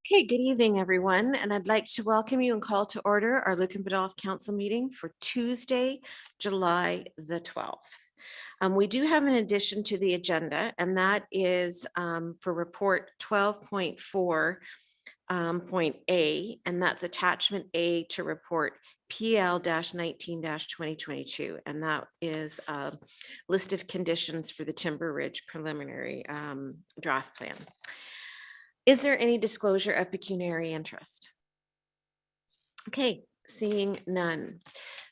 Okay, good evening, everyone, and I'd like to welcome you and call to order our Lucan Biddulph Council meeting for Tuesday, July the 12th. We do have an addition to the agenda, and that is for report 12.4 point A, and that's attachment A to report PL-19-2022, and that is a list of conditions for the Timber Ridge preliminary draft plan. Is there any disclosure of pecuniary interest? Okay, seeing none.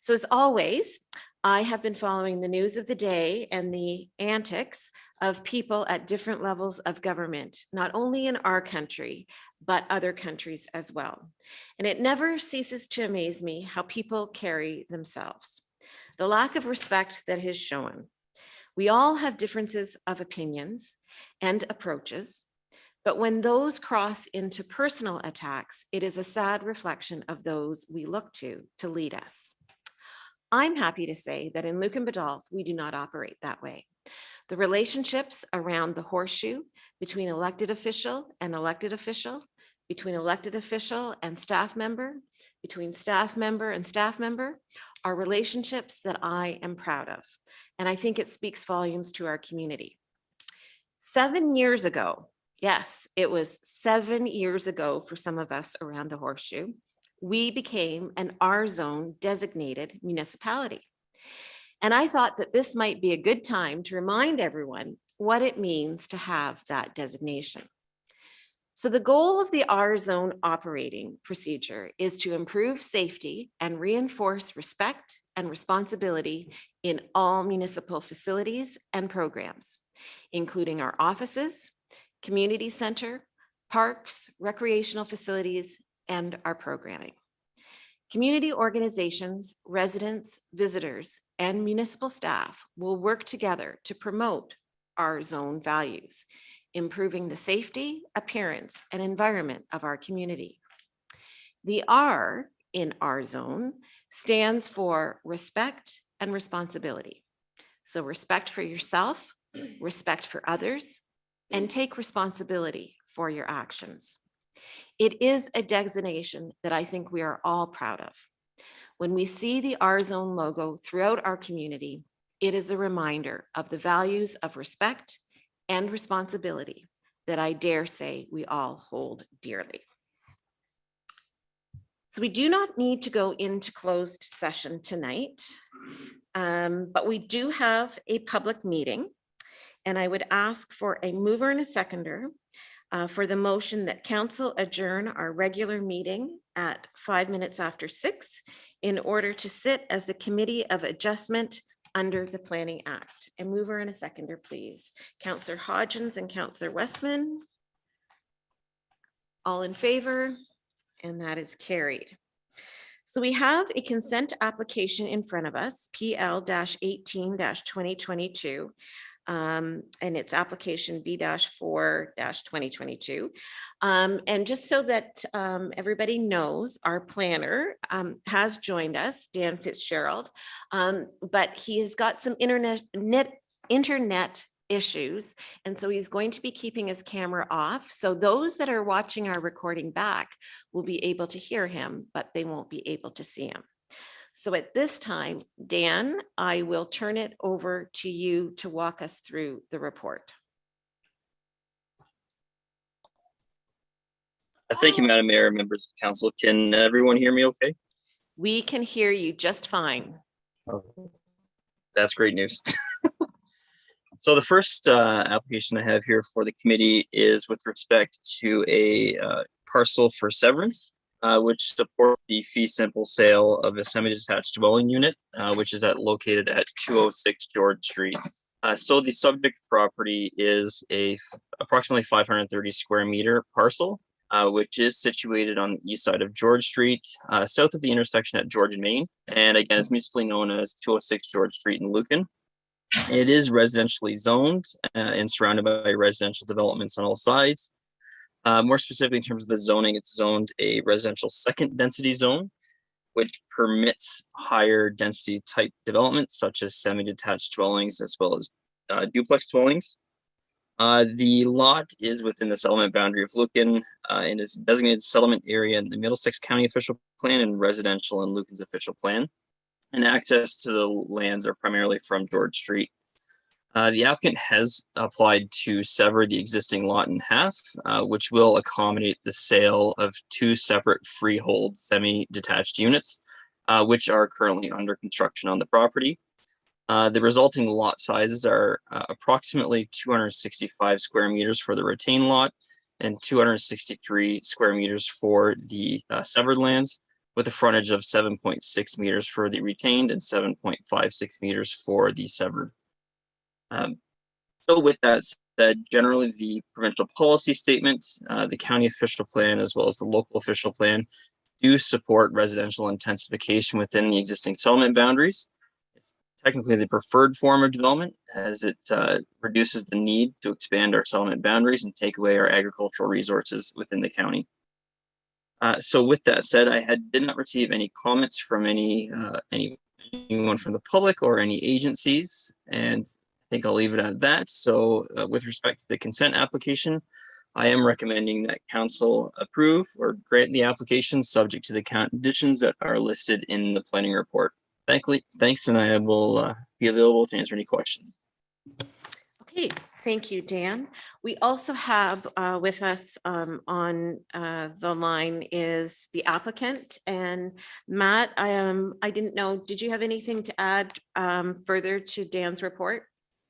So as always, I have been following the news of the day and the antics of people at different levels of government, not only in our country, but other countries as well. And it never ceases to amaze me how people carry themselves. The lack of respect that is shown. We all have differences of opinions and approaches, but when those cross into personal attacks, it is a sad reflection of those we look to lead us. I'm happy to say that in Lucan Biddulph, we do not operate that way. The relationships around the horseshoe between elected official and elected official, between elected official and staff member, between staff member and staff member, are relationships that I am proud of. And I think it speaks volumes to our community. 7 years ago, yes, it was 7 years ago for some of us around the horseshoe, we became an R-zone designated municipality. And I thought that this might be a good time to remind everyone what it means to have that designation. So the goal of the R-zone operating procedure is to improve safety and reinforce respect and responsibility in all municipal facilities and programs, including our offices, community center, parks, recreational facilities, and our programming. Community organizations, residents, visitors, and municipal staff will work together to promote our zone values, improving the safety, appearance, and environment of our community. The R in our zone stands for respect and responsibility. So respect for yourself, respect for others, and take responsibility for your actions. It is a designation that I think we are all proud of. When we see the R-Zone logo throughout our community, it is a reminder of the values of respect and responsibility that I dare say we all hold dearly. So we do not need to go into closed session tonight, but we do have a public meeting. And I would ask for a mover and a seconder for the motion that council adjourn our regular meeting at 5 minutes after 6 in order to sit as the Committee of Adjustment under the Planning Act. A mover and a seconder, please. Councillor Hodgins and Councillor Westman. All in favor, and that is carried. So we have a consent application in front of us, PL-18-2022. And it's application B-4-2022. And just so that everybody knows, our planner has joined us, Dan Fitzgerald, but he has got some internet issues. And so he's going to be keeping his camera off. So those that are watching our recording back will be able to hear him, but they won't be able to see him. So at this time, Dan, I will turn it over to you to walk us through the report. Thank you, Madam Mayor, members of council. Can everyone hear me okay? We can hear you just fine. Okay. That's great news. So the first application I have here for the committee is with respect to a parcel for severance, which supports the fee simple sale of a semi-detached dwelling unit, which is located at 206 George Street. So the subject property is a approximately 530 square meter parcel, which is situated on the east side of George Street, south of the intersection at George and Main, and again is municipally known as 206 George Street in Lucan. It is residentially zoned and surrounded by residential developments on all sides. More specifically, in terms of the zoning, it's zoned a residential second density zone, which permits higher density type developments such as semi-detached dwellings as well as duplex dwellings. The lot is within the settlement boundary of Lucan and is designated settlement area in the Middlesex County official plan and residential in Lucan's official plan. And access to the lands are primarily from George Street. The applicant has applied to sever the existing lot in half, which will accommodate the sale of 2 separate freehold semi-detached units, which are currently under construction on the property. The resulting lot sizes are approximately 265 square meters for the retained lot and 263 square meters for the severed lands, with a frontage of 7.6 meters for the retained and 7.56 meters for the severed. So with that said, generally the provincial policy statement, the county official plan, as well as the local official plan do support residential intensification within the existing settlement boundaries. It's technically the preferred form of development, as it reduces the need to expand our settlement boundaries and take away our agricultural resources within the county. So with that said, I did not receive any comments from anyone from the public or any agencies, and I think I'll leave it at that. So with respect to the consent application, I am recommending that council approve or grant the application subject to the conditions that are listed in the planning report. Thanks, and I will be available to answer any questions. Okay, thank you, Dan. We also have with us on the line is the applicant, and Matt, I didn't know, did you have anything to add further to Dan's report?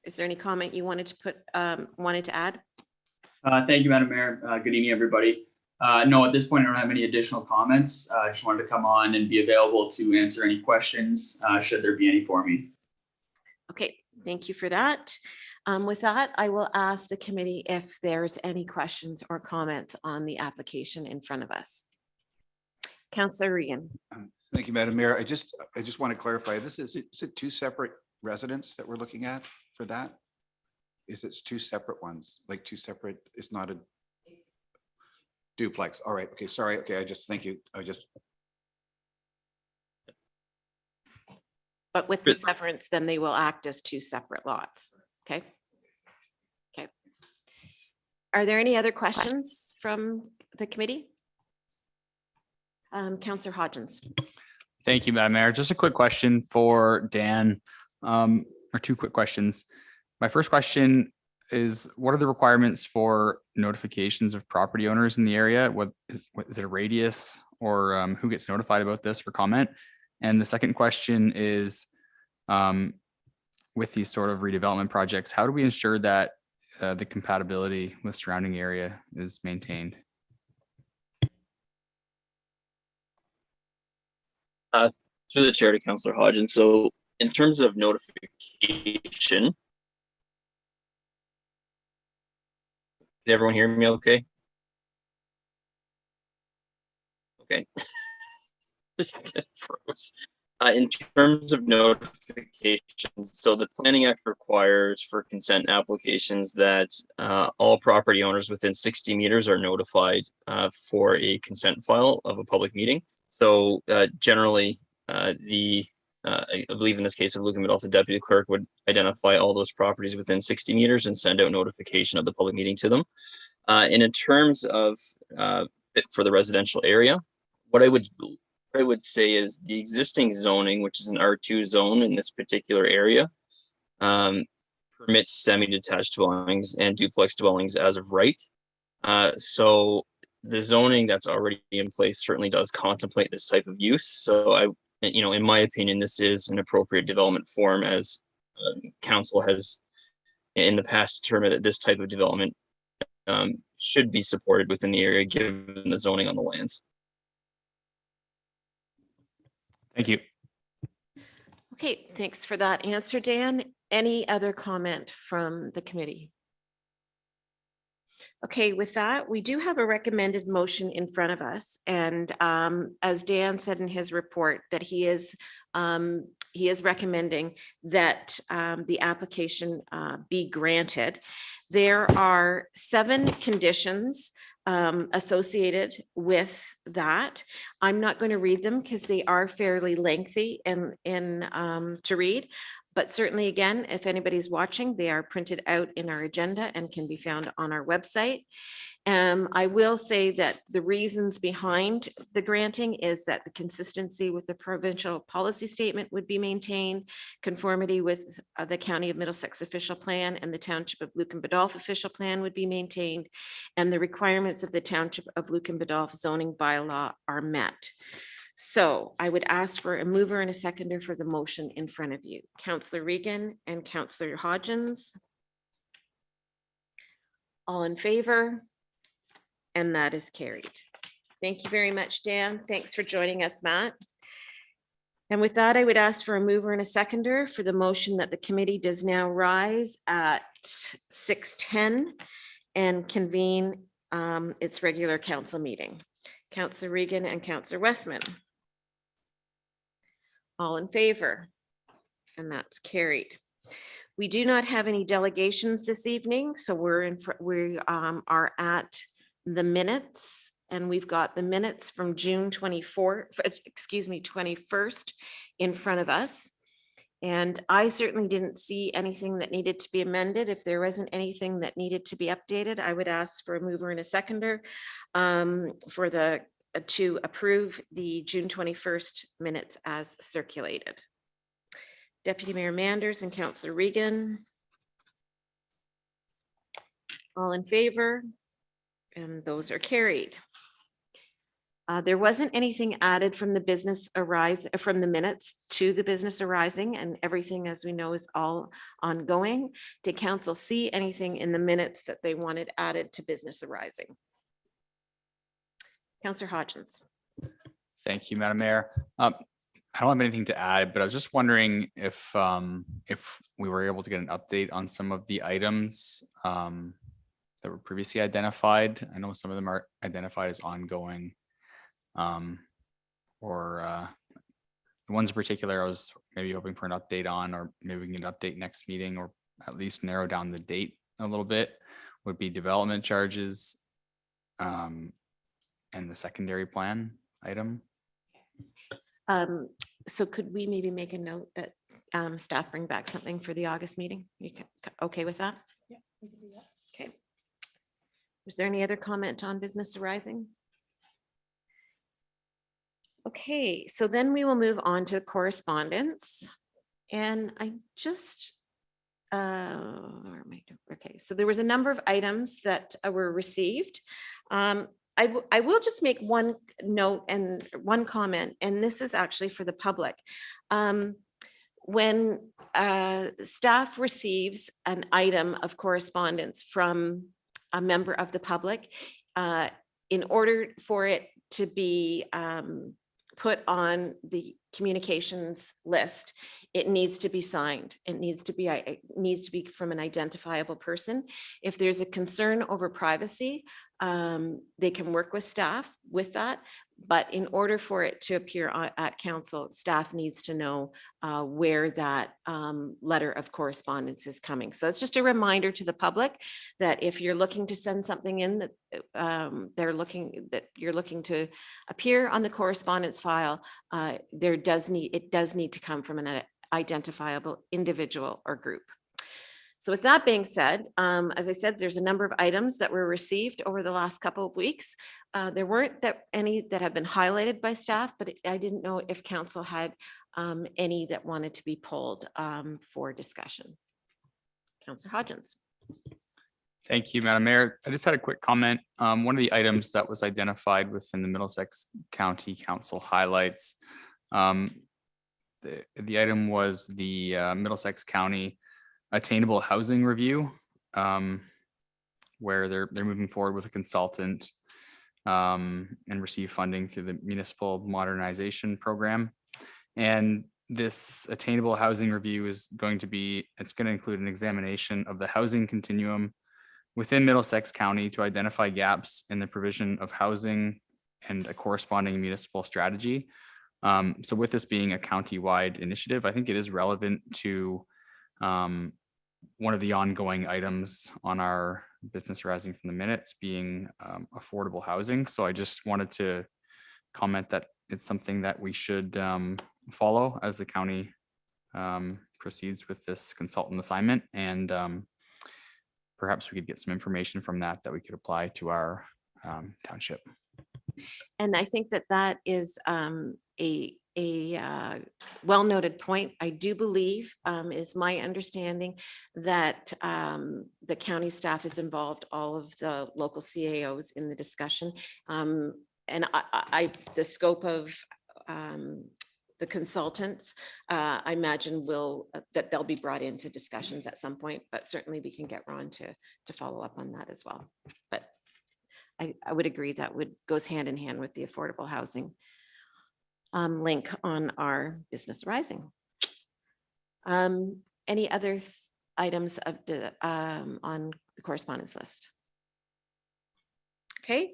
Is there any comment you wanted to add? Thank you, Madam Mayor. Good evening, everybody. No, at this point, I don't have any additional comments. I just wanted to come on and be available to answer any questions, should there be any for me. Okay, thank you for that. With that, I will ask the committee if there's any questions or comments on the application in front of us. Councillor Regan. Thank you, Madam Mayor. I just want to clarify, is it 2 separate residents that we're looking at for that? Is it 2 separate ones, like 2 separate, it's not a duplex? All right, okay, sorry, okay, thank you. But with the severance, then they will act as 2 separate lots. Okay. Okay. Are there any other questions from the committee? Councillor Hodgins. Thank you, Madam Mayor. Just a quick question for Dan, or 2 quick questions. My first question is, what are the requirements for notifications of property owners in the area? What is it, a radius, or who gets notified about this for comment? And the second question is, with these sort of redevelopment projects, how do we ensure that the compatibility with surrounding area is maintained? Through the chair to Councillor Hodgins. So in terms of notification, did everyone hear me okay? Okay. Froze. In terms of notifications, so the Planning Act requires for consent applications that all property owners within 60 meters are notified for a consent file of a public meeting. So generally, I believe in this case of Lucan Biddulph, the deputy clerk would identify all those properties within 60 meters and send out notification of the public meeting to them. And in terms of fit for the residential area, what I would say is the existing zoning, which is an R2 zone in this particular area, permits semi-detached dwellings and duplex dwellings as of right. So the zoning that's already in place certainly does contemplate this type of use. So in my opinion, this is an appropriate development form, as council has in the past determined that this type of development should be supported within the area given the zoning on the lands. Thank you. Okay, thanks for that answer, Dan. Any other comment from the committee? Okay, with that, we do have a recommended motion in front of us. And as Dan said in his report, that he is recommending that the application be granted. There are 7 conditions associated with that. I'm not going to read them because they are fairly lengthy and to read. But certainly, again, if anybody's watching, they are printed out in our agenda and can be found on our website. I will say that the reasons behind the granting is that the consistency with the provincial policy statement would be maintained, conformity with the County of Middlesex official plan and the Township of Lucan Biddulph official plan would be maintained, and the requirements of the Township of Lucan Biddulph zoning bylaw are met. So I would ask for a mover and a seconder for the motion in front of you. Councillor Regan and Councillor Hodgins. All in favor? And that is carried. Thank you very much, Dan. Thanks for joining us, Matt. And with that, I would ask for a mover and a seconder for the motion that the committee does now rise at 6:10 and convene its regular council meeting. Councillor Regan and Councillor Westman. All in favor? And that's carried. We do not have any delegations this evening, so we are at the minutes, and we've got the minutes from June 21st in front of us. And I certainly didn't see anything that needed to be amended. If there wasn't anything that needed to be updated, I would ask for a mover and a seconder to approve the June 21st minutes as circulated. Deputy Mayor Manders and Councillor Regan. All in favor? And those are carried. There wasn't anything added from the minutes to the business arising, and everything, as we know, is all ongoing. Did council see anything in the minutes that they wanted added to business arising? Councillor Hodgins. Thank you, Madam Mayor. I don't have anything to add, but I was just wondering if we were able to get an update on some of the items that were previously identified. I know some of them are identified as ongoing, or the ones in particular I was maybe hoping for an update on, or maybe we can get an update next meeting, or at least narrow down the date a little bit, would be development charges and the secondary plan item. So could we maybe make a note that staff bring back something for the August meeting? You okay with that? Yeah, we can do that. Okay. Was there any other comment on business arising? Okay, so then we will move on to correspondence. And I just, okay, so there was a number of items that were received. I will just make one note and one comment, and this is actually for the public. When staff receives an item of correspondence from a member of the public, in order for it to be put on the communications list, it needs to be signed. It needs to be from an identifiable person. If there's a concern over privacy, they can work with staff with that. But in order for it to appear at council, staff needs to know where that letter of correspondence is coming. So it's just a reminder to the public that if you're looking to send something in that you're looking to appear on the correspondence file, it does need to come from an identifiable individual or group. So with that being said, as I said, there's a number of items that were received over the last couple of weeks. There weren't any that have been highlighted by staff, but I didn't know if council had any that wanted to be pulled for discussion. Councillor Hodgins. Thank you, Madam Mayor. I just had a quick comment. One of the items that was identified within the Middlesex County Council highlights, the item was the Middlesex County Attainable Housing Review, where they're moving forward with a consultant and receive funding through the Municipal Modernization Program. And this Attainable Housing Review is going to include an examination of the housing continuum within Middlesex County to identify gaps in the provision of housing and a corresponding municipal strategy. So with this being a county-wide initiative, I think it is relevant to one of the ongoing items on our business arising from the minutes being affordable housing. So I just wanted to comment that it's something that we should follow as the county proceeds with this consultant assignment, and perhaps we could get some information from that we could apply to our township. And I think that that is a well-noted point. I do believe, is my understanding, that the county staff is involved, all of the local CAOs in the discussion. And the scope of the consultants, I imagine that they'll be brought into discussions at some point, but certainly we can get Ron to follow up on that as well. But I would agree that goes hand in hand with the affordable housing link on our business rising. Any other items on the correspondence list? Okay,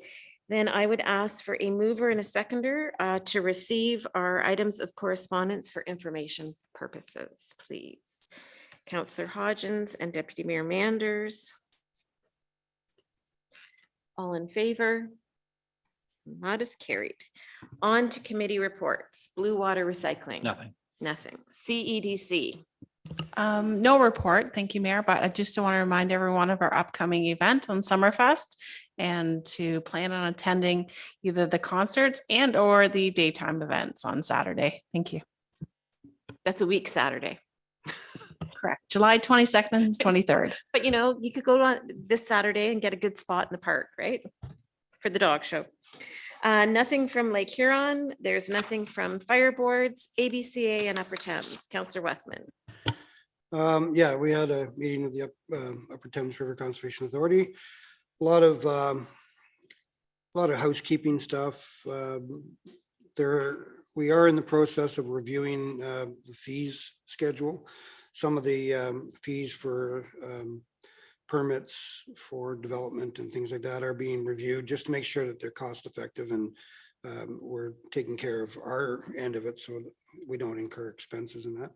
then I would ask for a mover and a seconder to receive our items of correspondence for information purposes, please. Councillor Hodgins and Deputy Mayor Manders. All in favor? That is carried. On to committee reports. Blue Water Recycling. Nothing. Nothing. CEDC. No report, thank you, Mayor, but I just want to remind everyone of our upcoming event on Summerfest and to plan on attending either the concerts and or the daytime events on Saturday. Thank you. That's a week Saturday. Correct. July 22nd and 23rd. But you could go on this Saturday and get a good spot in the park, right? For the dog show. Nothing from Lake Huron. There's nothing from fire boards, ABCA and Upper Thames. Councillor Westman. Yeah, we had a meeting with the Upper Thames River Conservation Authority. A lot of housekeeping stuff. We are in the process of reviewing the fees schedule. Some of the fees for permits for development and things like that are being reviewed just to make sure that they're cost effective, and we're taking care of our end of it so that we don't incur expenses in that.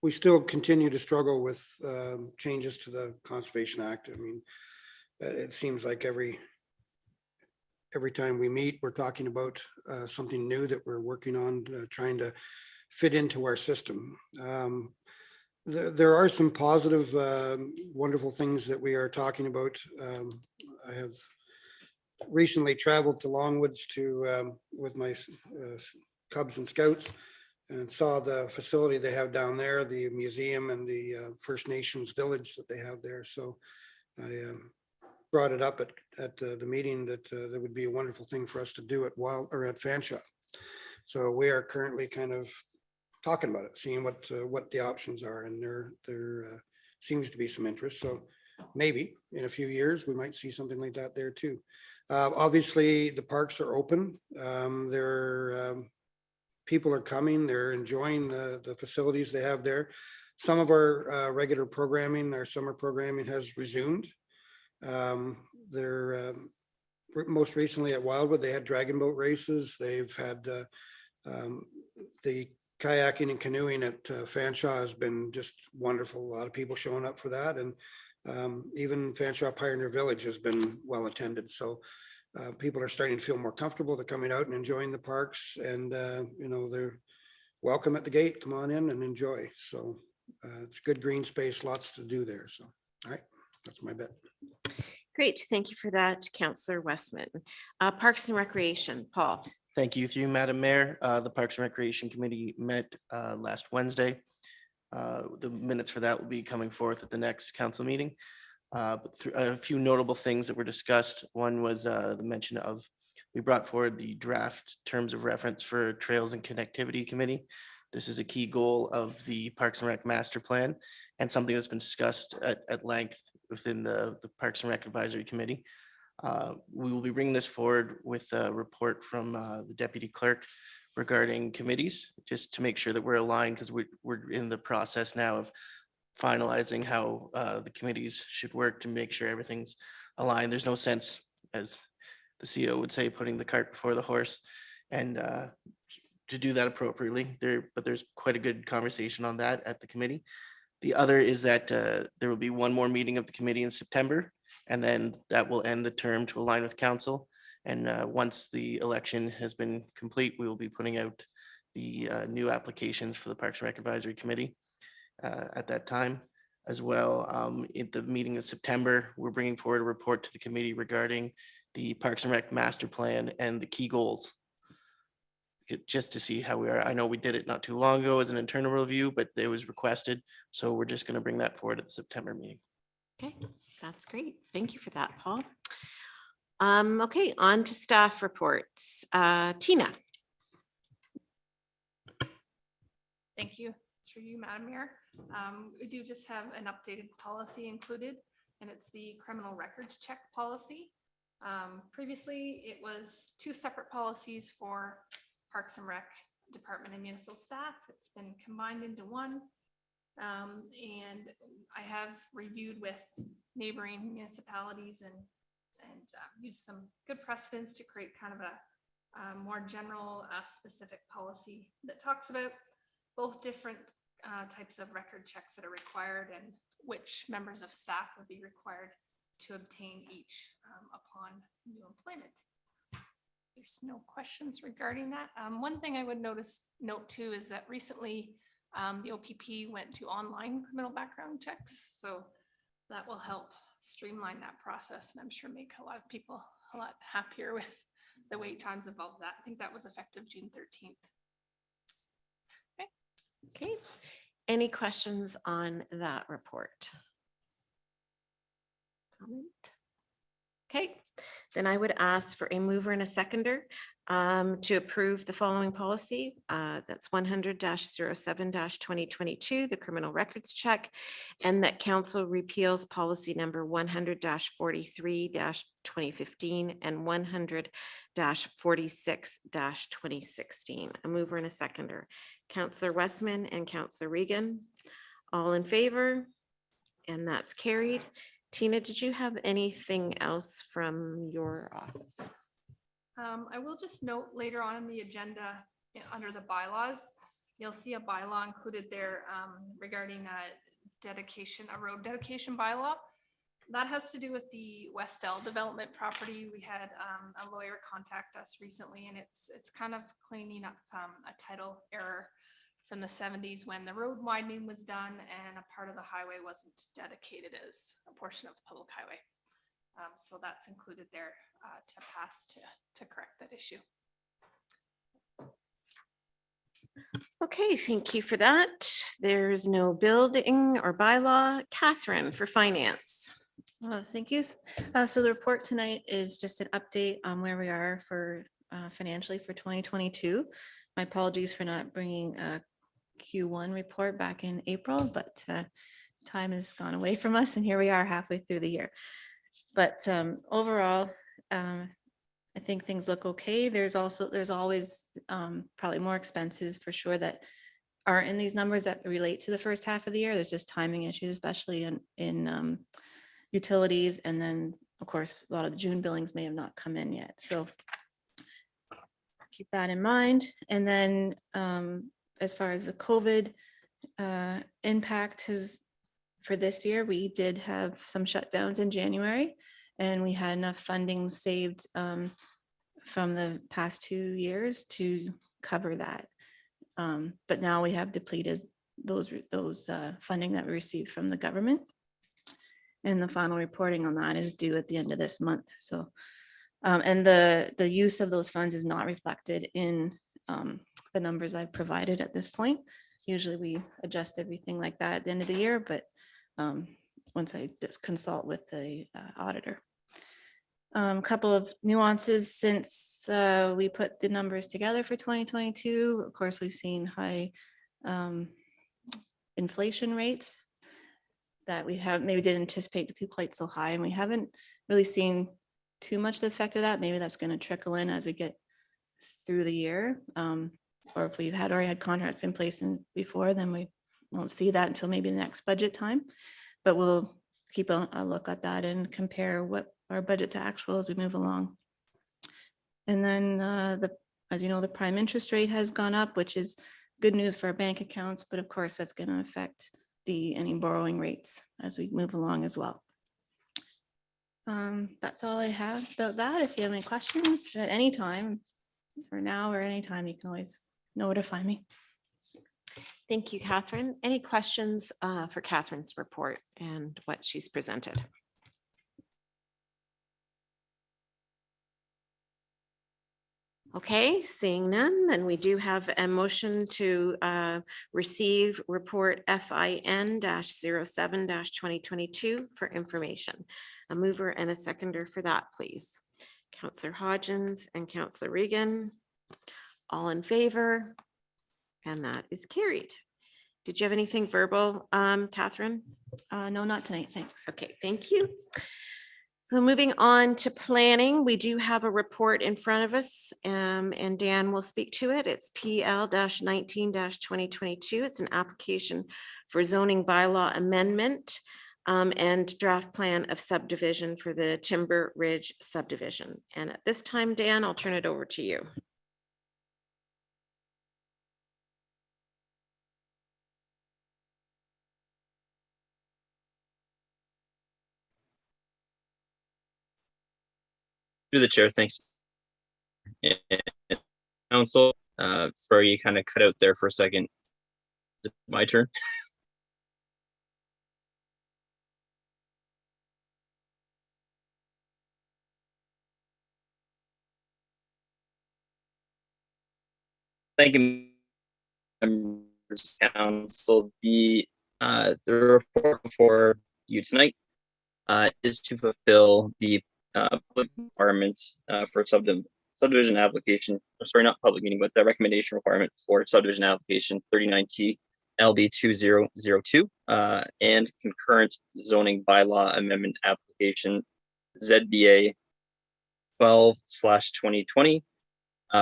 We still continue to struggle with changes to the Conservation Act. I mean, it seems like every time we meet, we're talking about something new that we're working on, trying to fit into our system. There are some positive, wonderful things that we are talking about. I have recently traveled to Longwoods with my Cubs and Scouts, and saw the facility they have down there, the museum and the First Nations village that they have there. So I brought it up at the meeting that that would be a wonderful thing for us to do at Fanshawe. So we are currently kind of talking about it, seeing what the options are, and there seems to be some interest. So maybe in a few years we might see something like that there too. Obviously the parks are open. People are coming, they're enjoying the facilities they have there. Some of our regular programming, our summer programming has resumed. Most recently at Wildwood, they had dragon boat races. They've had the kayaking and canoeing at Fanshawe has been just wonderful. A lot of people showing up for that. And even Fanshawe Pioneer Village has been well attended. So people are starting to feel more comfortable. They're coming out and enjoying the parks, and they're welcome at the gate. Come on in and enjoy. So it's good green space, lots to do there. So, all right, that's my bit. Great, thank you for that, Councillor Westman. Parks and Recreation, Paul. Thank you through you, Madam Mayor. The Parks and Recreation Committee met last Wednesday. The minutes for that will be coming forth at the next council meeting. But a few notable things that were discussed. One was the mention of, we brought forward the draft terms of reference for Trails and Connectivity Committee. This is a key goal of the Parks and Rec Master Plan, and something that's been discussed at length within the Parks and Rec Advisory Committee. We will be bringing this forward with a report from the Deputy Clerk regarding committees, just to make sure that we're aligned, because we're in the process now of finalizing how the committees should work to make sure everything's aligned. There's no sense, as the CEO would say, putting the cart before the horse, and to do that appropriately. But there's quite a good conversation on that at the committee. The other is that there will be one more meeting of the committee in September, And then that will end the term to align with council. And once the election has been complete, we will be putting out the new applications for the Parks and Rec Advisory Committee at that time. As well, at the meeting in September, we're bringing forward a report to the committee regarding the Parks and Rec Master Plan and the key goals. Just to see how we are. I know we did it not too long ago as an internal review, but it was requested. So we're just going to bring that forward at the September meeting. Okay, that's great. Thank you for that, Paul. Okay, on to staff reports. Tina. Thank you. It's for you, Madam Mayor. We do just have an updated policy included, and it's the criminal records check policy. Previously, it was 2 separate policies for Parks and Rec Department and municipal staff. It's been combined into one. And I have reviewed with neighboring municipalities and used some good precedents to create kind of a more general, specific policy that talks about both different types of record checks that are required and which members of staff would be required to obtain each upon new employment. There's no questions regarding that. One thing I would note too is that recently the OPP went to online criminal background checks. So that will help streamline that process and I'm sure make a lot of people a lot happier with the wait times involved that. I think that was effective June 13th. Okay, any questions on that report? Comment? Okay, then I would ask for a mover and a seconder to approve the following policy. That's 100-07-2022, the criminal records check, and that council repeals policy number 100-43-2015 and 100-46-2016. A mover and a seconder. Councillor Westman and Councillor Regan, all in favor, and that's carried. Tina, did you have anything else from your office? I will just note later on in the agenda, under the bylaws, you'll see a bylaw included there regarding a road dedication bylaw. That has to do with the Westell development property. We had a lawyer contact us recently, and it's kind of cleaning up a title error from the 70s when the road widening was done and a part of the highway wasn't dedicated as a portion of the public highway. So that's included there to pass to correct that issue. Okay, thank you for that. There's no building or bylaw. Catherine for finance. Thank you. So the report tonight is just an update on where we are for financially for 2022. My apologies for not bringing a Q1 report back in April, but time has gone away from us and here we are halfway through the year. But overall, I think things look okay. There's always probably more expenses for sure that aren't in these numbers that relate to the first half of the year. There's just timing issues, especially in utilities. And then of course, a lot of the June billings may have not come in yet. So keep that in mind. And then as far as the COVID impact for this year, we did have some shutdowns in January and we had enough funding saved from the past 2 years to cover that. But now we have depleted those funding that we received from the government. And the final reporting on that is due at the end of this month. So, and the use of those funds is not reflected in the numbers I've provided at this point. Usually we adjust everything like that at the end of the year, but once I just consult with the auditor. A couple of nuances since we put the numbers together for 2022. Of course, we've seen high inflation rates that we maybe didn't anticipate to be quite so high, and we haven't really seen too much the effect of that. Maybe that's going to trickle in as we get through the year, or if we've already had contracts in place before, then we won't see that until maybe the next budget time. But we'll keep a look at that and compare what our budget to actual as we move along. And then as you know, the prime interest rate has gone up, which is good news for our bank accounts, but of course that's going to affect any borrowing rates as we move along as well. That's all I have about that. If you have any questions at any time, for now or anytime, you can always notify me. Thank you, Catherine. Any questions for Catherine's report and what she's presented? Okay, seeing none, then we do have a motion to receive report FIN 07 2022 for information. A mover and a seconder for that, please. Counselor Hodgins and Counselor Regan, all in favor? And that is carried. Did you have anything verbal, Catherine? No, not tonight. Thanks. Okay, thank you. So moving on to planning, we do have a report in front of us, and Dan will speak to it. It's PL 19-2022. It's an application for zoning bylaw amendment and draft plan of subdivision for the Timber Ridge subdivision. And at this time, Dan, I'll turn it over to you. Through the chair, thanks. And council, sorry, you kind of cut out there for a second. Is it my turn? Thank you, members of council. The report for you tonight is to fulfill the public requirement for subdivision application. Sorry, not public meeting, but the recommendation requirement for subdivision application 39T LB 2002 and concurrent zoning bylaw amendment application ZBA 12/2020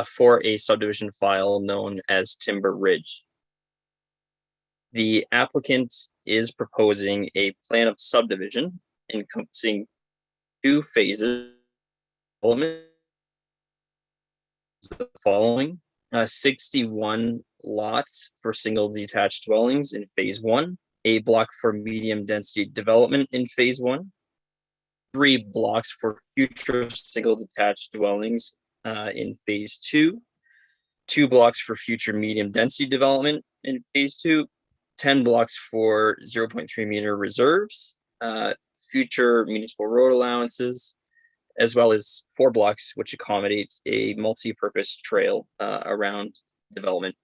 for a subdivision file known as Timber Ridge. The applicant is proposing a plan of subdivision encompassing 2 phases. The following 61 lots for single detached dwellings in phase 1, a block for medium density development in phase 1, 3 blocks for future single detached dwellings in phase 2, 2 blocks for future medium density development in phase 2, 10 blocks for 0.3 meter reserves, future municipal road allowances, as well as 4 blocks which accommodate a multi-purpose trail around development.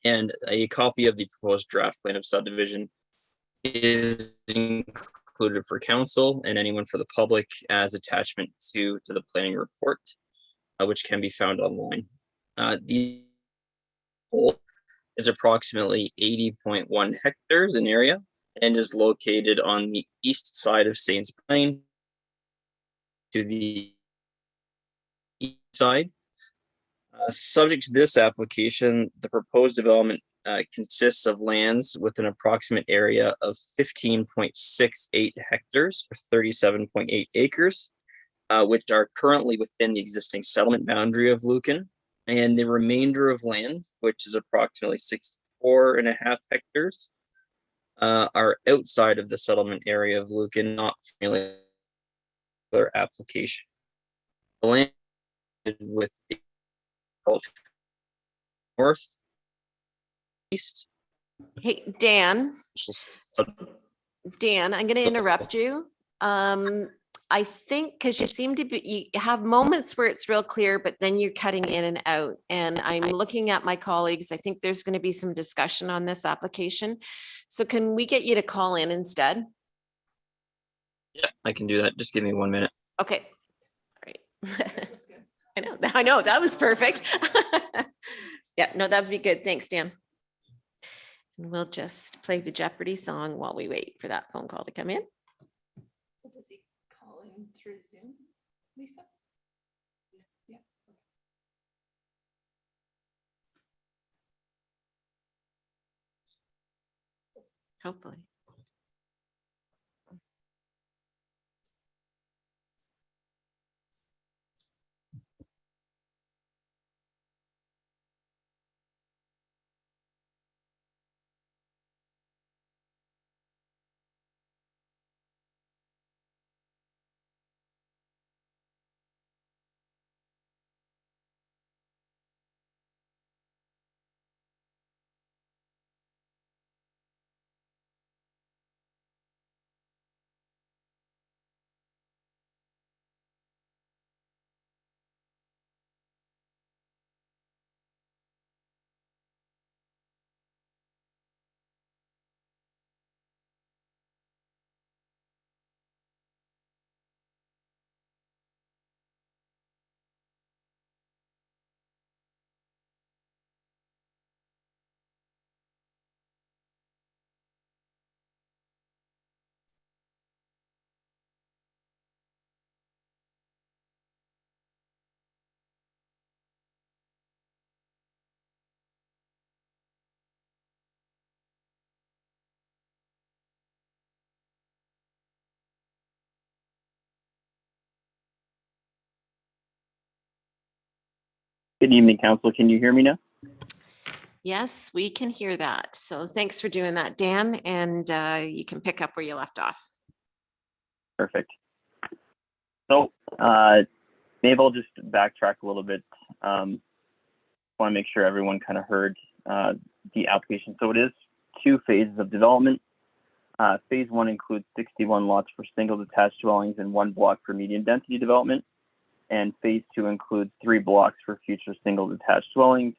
And a copy of the proposed draft plan of subdivision is included for council and anyone for the public as attachment to the planning report, which can be found online. The whole is approximately 80.1 hectares in area and is located on the east side of Saints Plain to the east side. Subject to this application, the proposed development consists of lands with an approximate area of 15.68 hectares or 37.8 acres, which are currently within the existing settlement boundary of Lucan, and the remainder of land, which is approximately 64.5 hectares, are outside of the settlement area of Lucan, not familiar with their application. The land with the north, east. Hey, Dan, I'm going to interrupt you. I think because you seem to be, you have moments where it's real clear, but then you're cutting in and out. And I'm looking at my colleagues. I think there's going to be some discussion on this application. So can we get you to call in instead? Yeah, I can do that. Just give me 1 minute. Okay. All right. I know, that was perfect. Yeah, no, that would be good. Thanks, Dan. And we'll just play the Jeopardy song while we wait for that phone call to come in. Does he call in through Zoom, Lisa? Yeah. Hopefully. Good evening, council. Can you hear me now? Yes, we can hear that. So thanks for doing that, Dan, and you can pick up where you left off. Perfect. So maybe I'll just backtrack a little bit. Want to make sure everyone kind of heard the application. So it is 2 phases of development. Phase 1 includes 61 lots for single detached dwellings and 1 block for medium density development. And phase 2 includes 3 blocks for future single detached dwellings,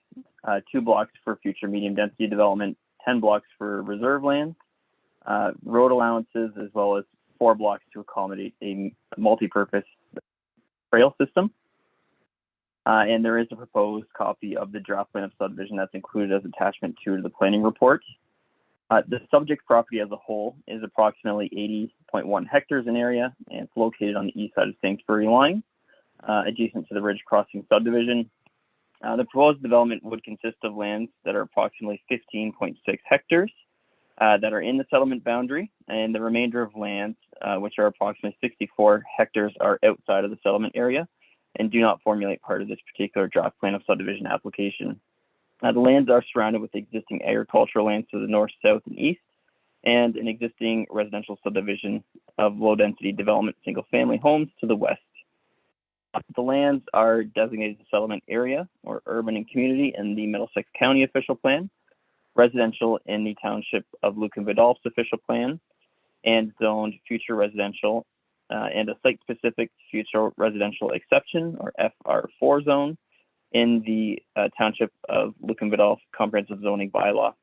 2 blocks for future medium density development, 10 blocks for reserve land, road allowances, as well as 4 blocks to accommodate a multi-purpose trail system. And there is a proposed copy of the draft plan of subdivision that's included as attachment 2 to the planning report. The subject property as a whole is approximately 80.1 hectares in area, and it's located on the east side of Sainsbury line, adjacent to the Ridge Crossing subdivision. The proposed development would consist of lands that are approximately 15.6 hectares that are in the settlement boundary, and the remainder of lands, which are approximately 64 hectares, are outside of the settlement area and do not formulate part of this particular draft plan of subdivision application. The lands are surrounded with existing agricultural lands to the north, south, and east, and an existing residential subdivision of low-density development single-family homes to the west. The lands are designated as settlement area or urban and community in the Middlesex County official plan, residential in the township of Lucan Biddulph's official plan, and zoned future residential and a site-specific future residential exception or FR4 zone in the township of Lucan Biddulph comprehensive zoning bylaw.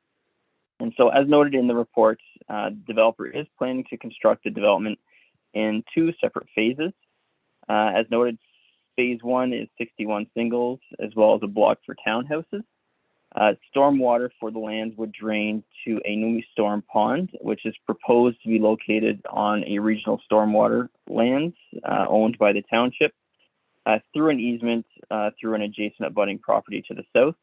And so as noted in the report, developer is planning to construct the development in 2 separate phases. As noted, phase 1 is 61 singles as well as a block for townhouses. Stormwater for the lands would drain to a newly storm pond, which is proposed to be located on a regional stormwater lands owned by the township through an easement through an adjacent abutting property to the south.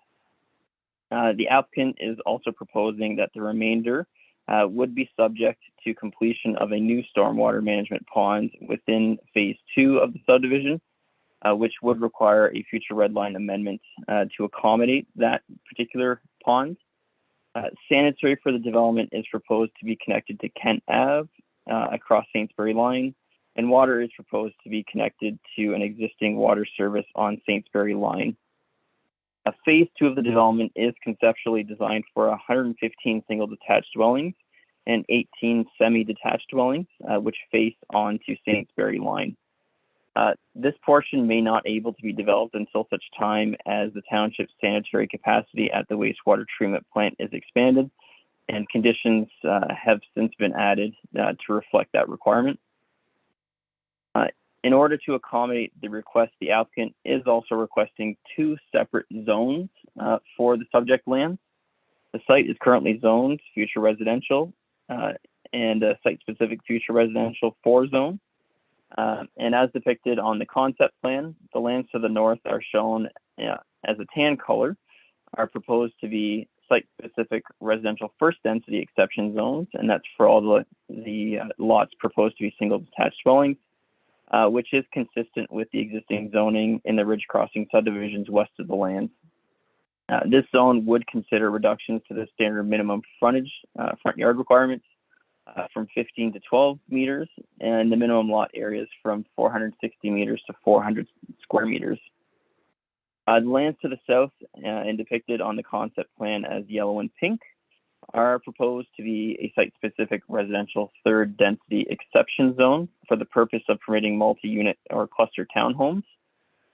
The applicant is also proposing that the remainder would be subject to completion of a new stormwater management pond within phase 2 of the subdivision, which would require a future red line amendment to accommodate that particular pond. Sanitary for the development is proposed to be connected to Kent Ave across Sainsbury line, and water is proposed to be connected to an existing water service on Sainsbury line. Phase 2 of the development is conceptually designed for 115 single detached dwellings and 18 semi-detached dwellings, which face onto Sainsbury line. This portion may not able to be developed until such time as the township's sanitary capacity at the wastewater treatment plant is expanded, and conditions have since been added to reflect that requirement. In order to accommodate the request, the applicant is also requesting 2 separate zones for the subject land. The site is currently zoned future residential and a site-specific future residential 4 zone. And as depicted on the concept plan, the lands to the north are shown as a tan color, are proposed to be site-specific residential first density exception zones, and that's for all the lots proposed to be single detached dwellings, which is consistent with the existing zoning in the Ridge Crossing subdivisions west of the land. This zone would consider reductions to the standard minimum frontage, front yard requirements from 15 to 12 meters, and the minimum lot areas from 460 meters to 400 square meters. The lands to the south and depicted on the concept plan as yellow and pink are proposed to be a site-specific residential third density exception zone for the purpose of permitting multi-unit or cluster townhomes,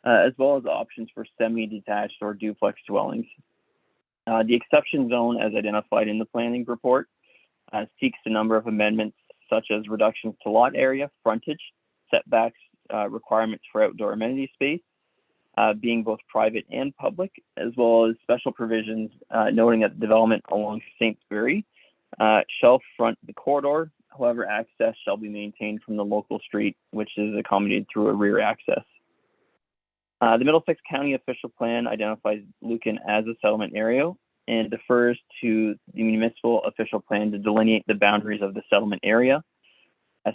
as well as options for semi-detached or duplex dwellings. The exception zone, as identified in the planning report, seeks a number of amendments such as reductions to lot area, frontage, setbacks, requirements for outdoor amenity space, being both private and public, as well as special provisions noting that the development along Sainsbury shall front the corridor. However, access shall be maintained from the local street, which is accommodated through a rear access. The Middlesex County official plan identifies Lucan as a settlement area and defers to the municipal official plan to delineate the boundaries of the settlement area.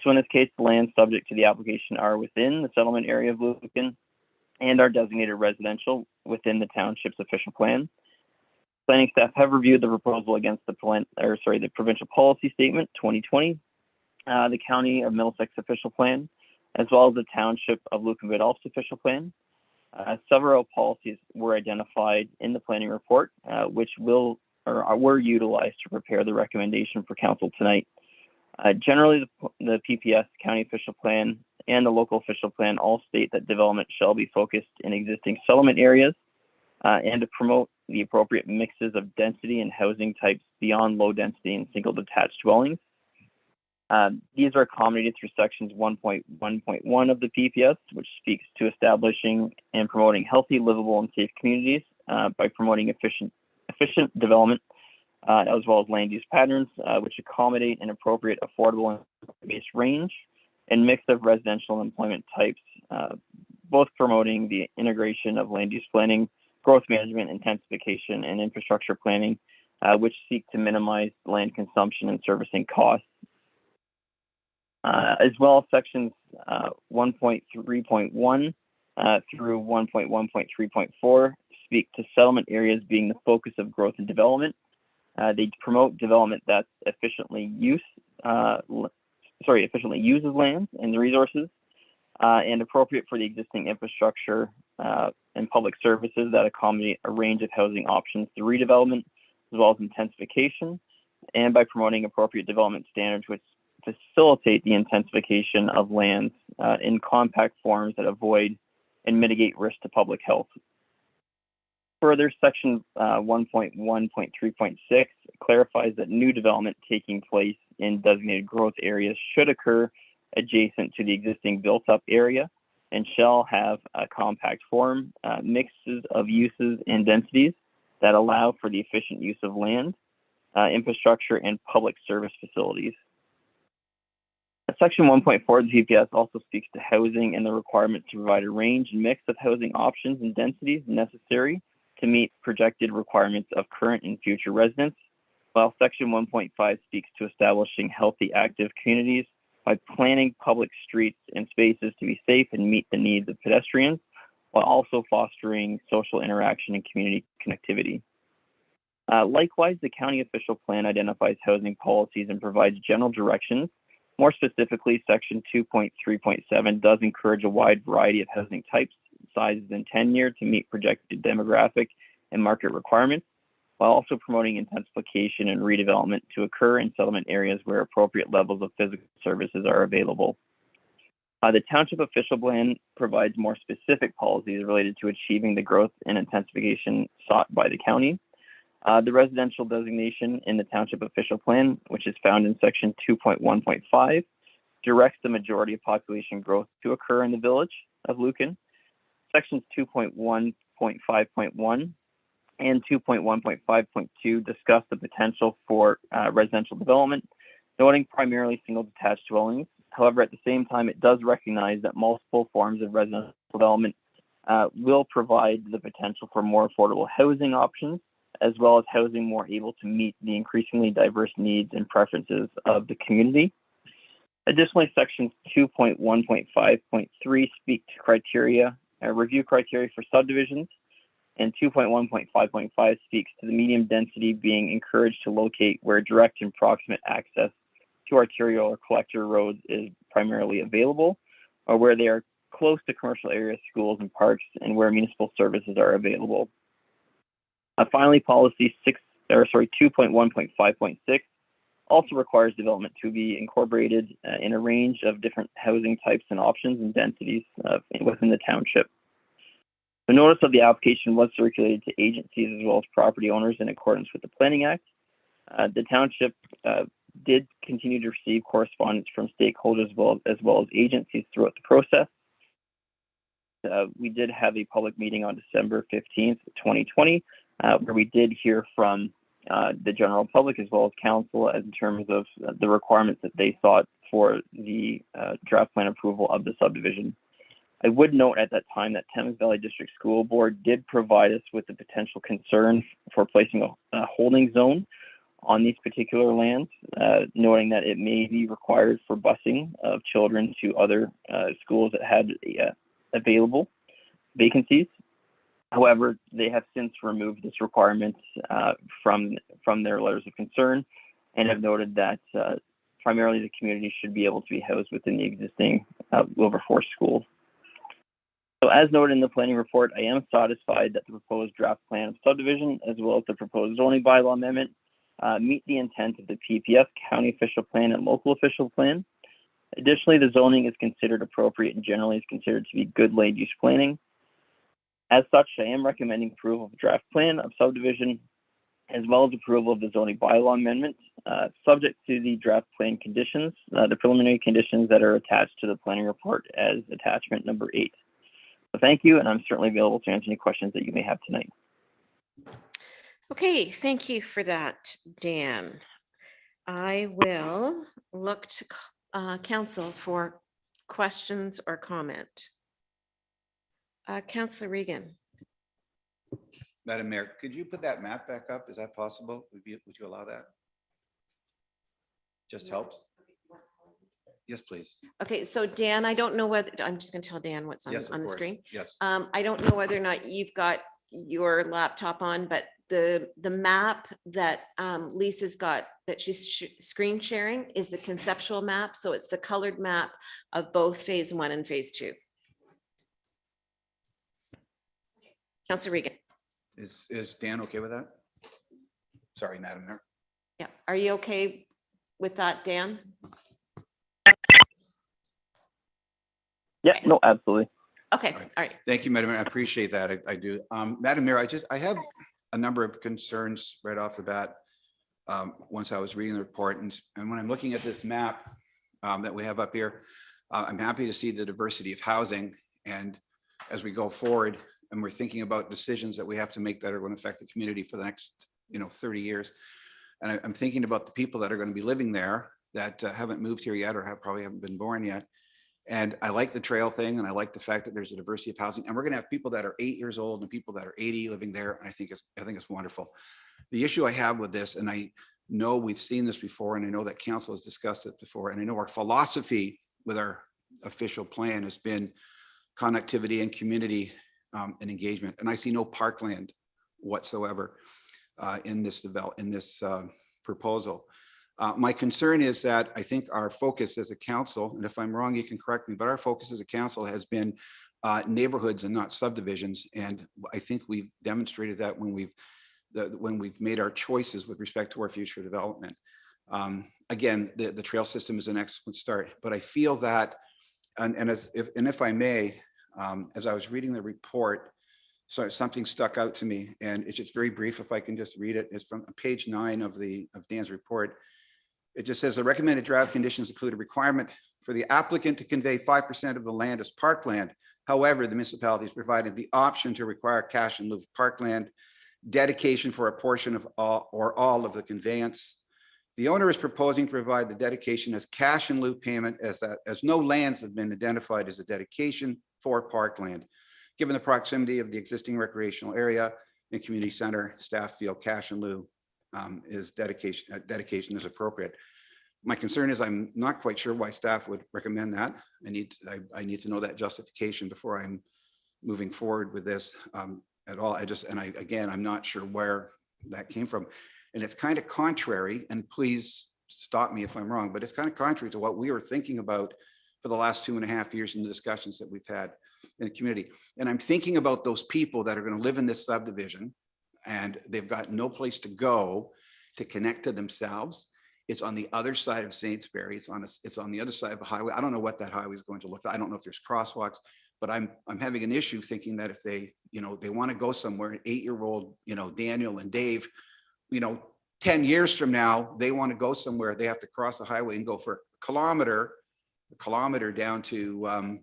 So in this case, the lands subject to the application are within the settlement area of Lucan, and are designated residential within the township's official plan. Planning staff have reviewed the proposal against the the provincial policy statement 2020, the county of Middlesex official plan, as well as the township of Lucan Biddulph's official plan. Several policies were identified in the planning report, which were utilized to prepare the recommendation for council tonight. Generally, the PPS county official plan and the local official plan all state that development shall be focused in existing settlement areas and to promote the appropriate mixes of density and housing types beyond low density and single detached dwellings. These are accommodated through sections 1.1.1 of the PPS, which speaks to establishing and promoting healthy, livable, and safe communities by promoting efficient development, as well as land use patterns, which accommodate an appropriate, affordable, and based range and mix of residential and employment types, both promoting the integration of land use planning, growth management, intensification, and infrastructure planning, which seek to minimize land consumption and servicing costs. As well as sections 1.3.1 through 1.1.3.4 speak to settlement areas being the focus of growth and development. They promote development that efficiently uses land and the resources and appropriate for the existing infrastructure and public services that accommodate a range of housing options through redevelopment as well as intensification, and by promoting appropriate development standards which facilitate the intensification of lands in compact forms that avoid and mitigate risk to public health. Further, section 1.1.3.6 clarifies that new development taking place in designated growth areas should occur adjacent to the existing built-up area and shall have a compact form, mixes of uses and densities that allow for the efficient use of land, infrastructure, and public service facilities. Section 1.4 of the PPS also speaks to housing and the requirement to provide a range and mix of housing options and densities necessary to meet projected requirements of current and future residents, while Section 1.5 speaks to establishing healthy, active communities by planning public streets and spaces to be safe and meet the needs of pedestrians, while also fostering social interaction and community connectivity. Likewise, the county official plan identifies housing policies and provides general directions. More specifically, Section 2.3.7 does encourage a wide variety of housing types, sizes, and tenure to meet projected demographic and market requirements, while also promoting intensification and redevelopment to occur in settlement areas where appropriate levels of physical services are available. The township official plan provides more specific policies related to achieving the growth and intensification sought by the county. The residential designation in the township official plan, which is found in section 2.1.5, directs the majority of population growth to occur in the village of Lucan. Sections 2.1.5.1 and 2.1.5.2 discuss the potential for residential development, noting primarily single detached dwellings. However, at the same time, it does recognize that multiple forms of residential development will provide the potential for more affordable housing options, as well as housing more able to meet the increasingly diverse needs and preferences of the community. Additionally, sections 2.1.5.3 speak to criteria, review criteria for subdivisions, and 2.1.5.5 speaks to the medium density being encouraged to locate where direct and proximate access to arterial or collector roads is primarily available, or where they are close to commercial areas, schools, and parks, and where municipal services are available. Finally, policy 2.1.5.6 also requires development to be incorporated in a range of different housing types and options and densities within the township. The notice of the application was circulated to agencies as well as property owners in accordance with the Planning Act. The township did continue to receive correspondence from stakeholders as well as agencies throughout the process. We did have a public meeting on December 15th, 2020, where we did hear from the general public as well as council in terms of the requirements that they sought for the draft plan approval of the subdivision. I would note at that time that Thames Valley District School Board did provide us with the potential concern for placing a holding zone on these particular lands, noting that it may be required for busing of children to other schools that had available. vacancies. However, they have since removed this requirement from their letters of concern and have noted that primarily the community should be able to be housed within the existing Wilberforce schools. So as noted in the planning report, I am satisfied that the proposed draft plan of subdivision as well as the proposed zoning bylaw amendment meet the intent of the PPS county official plan and local official plan. Additionally, the zoning is considered appropriate and generally is considered to be good land use planning. As such, I am recommending approval of the draft plan of subdivision as well as approval of the zoning bylaw amendment, subject to the draft plan conditions, the preliminary conditions that are attached to the planning report as attachment number 8. So thank you, and I'm certainly available to answer any questions that you may have tonight. Okay, thank you for that, Dan. I will look to council for questions or comment. Councillor Regan. Madam Mayor, could you put that map back up? Is that possible? Would you allow that? Just helps. Yes, please. Okay, so Dan, I don't know whether, I'm just going to tell Dan what's Yes, on of the course. screen. Yes. I don't know whether or not you've got your laptop on, but the map that Lisa's got that she's screen sharing is the conceptual map. So it's the colored map of both phase 1 and phase 2. Councillor Regan. Is Dan okay with that? Sorry, Madam Mayor. Yeah, are you okay with that, Dan? Yeah, no, absolutely. Okay, All right. all right. Thank you, Madam Mayor. I appreciate that. I do. Madam Mayor, I have a number of concerns right off the bat. Once I was reading the report and when I'm looking at this map that we have up here, I'm happy to see the diversity of housing. And as we go forward and we're thinking about decisions that we have to make that are going to affect the community for the next, 30 years. And I'm thinking about the people that are going to be living there that haven't moved here yet or probably haven't been born yet. And I like the trail thing, and I like the fact that there's a diversity of housing, and we're going to have people that are 8 years old and people that are 80 living there. And I think it's wonderful. The issue I have with this, and I know we've seen this before, and I know that council has discussed it before, and I know our philosophy with our official plan has been connectivity and community and engagement. And I see no parkland whatsoever in this proposal. My concern is that I think our focus as a council, and if I'm wrong, you can correct me, but our focus as a council has been neighborhoods and not subdivisions. And I think we've demonstrated that when we've made our choices with respect to our future development. Again, the trail system is an excellent start, but I feel that, and if I may, as I was reading the report, so something stuck out to me, and it's just very brief. If I can just read it, it's from page 9 of Dan's report. It just says the recommended draft conditions include a requirement for the applicant to convey 5% of the land as parkland. However, the municipality is provided the option to require cash in lieu of parkland, dedication for a portion of all or all of the conveyance. The owner is proposing to provide the dedication as cash in lieu payment as no lands have been identified as a dedication for parkland. Given the proximity of the existing recreational area and community center, staff feel cash in lieu is dedication is appropriate. My concern is I'm not quite sure why staff would recommend that. I need to know that justification before I'm moving forward with this at all. I'm not sure where that came from. And it's kind of contrary, and please stop me if I'm wrong, but it's kind of contrary to what we were thinking about for the last 2.5 years in the discussions that we've had in the community. And I'm thinking about those people that are going to live in this subdivision and they've got no place to go to connect to themselves. It's on the other side of Saintsbury. It's on the other side of the highway. I don't know what that highway is going to look like. I don't know if there's crosswalks, but I'm having an issue thinking that if they want to go somewhere, an 8-year-old, Daniel and Dave, 10 years from now, they want to go somewhere, they have to cross the highway and go for a kilometer down to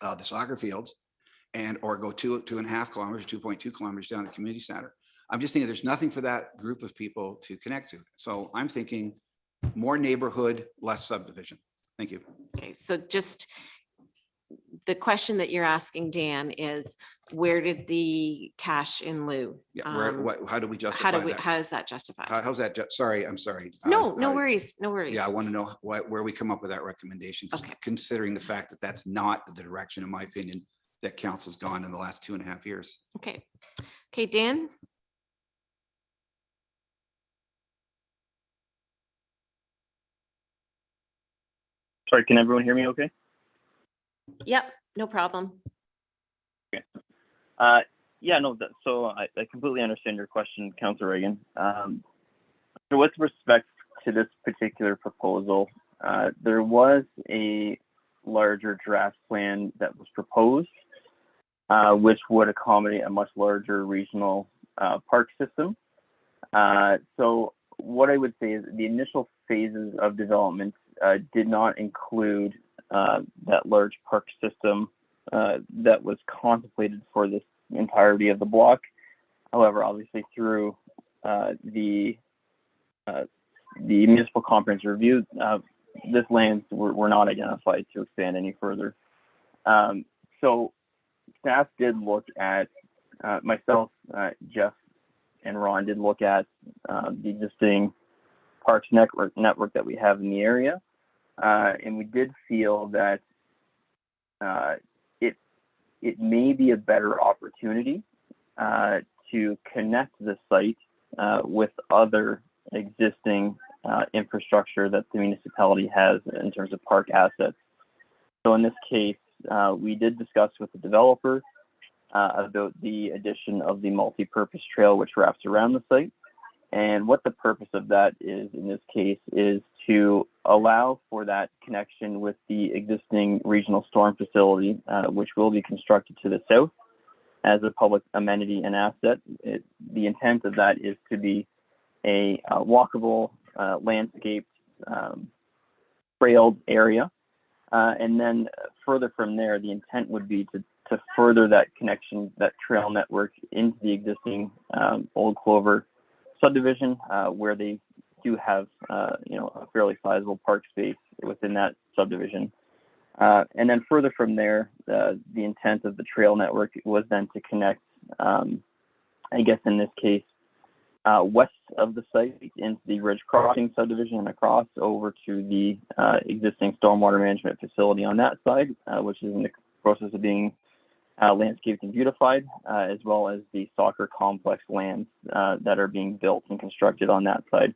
the soccer fields or go 2.5 kilometers, 2.2 kilometers down to the community center. I'm just thinking there's nothing for that group of people to connect to. So I'm thinking more neighborhood, less subdivision. Thank you. Okay, so just the question that you're asking, Dan, is where did the cash in lieu? Yeah, how do we justify that? How is that justified? How's that? Sorry, I'm sorry. No worries, no worries. Yeah, I want to know where we come up with that recommendation. Okay. Considering the fact that that's not the direction, in my opinion, that council's gone in the last 2.5 years. Okay. Okay, Dan? Sorry, can everyone hear me okay? Yep, no problem. Yeah, no, so I completely understand your question, Councilor Reagan. So with respect to this particular proposal, there was a larger draft plan that was proposed, which would accommodate a much larger regional park system. So what I would say is the initial phases of development did not include that large park system that was contemplated for this entirety of the block. However, obviously through the municipal comprehensive review, this lands were not identified to expand any further. So staff did look at, myself, Jeff, and Ron did look at the existing parks network that we have in the area, and we did feel that it may be a better opportunity to connect the site with other existing infrastructure that the municipality has in terms of park assets. So in this case, we did discuss with the developer about the addition of the multi-purpose trail which wraps around the site. And what the purpose of that is in this case is to allow for that connection with the existing regional storm facility, which will be constructed to the south as a public amenity and asset. The intent of that is to be a walkable, landscaped, trailed area. And then further from there, the intent would be to further that connection, that trail network into the existing Old Clover subdivision, where they do have a fairly sizable park space within that subdivision. And then further from there, the intent of the trail network was then to connect, I guess in this case, west of the site into the Ridge Crossing subdivision and across over to the existing stormwater management facility on that side, which is in the process of being landscaped and beautified, as well as the soccer complex lands that are being built and constructed on that side.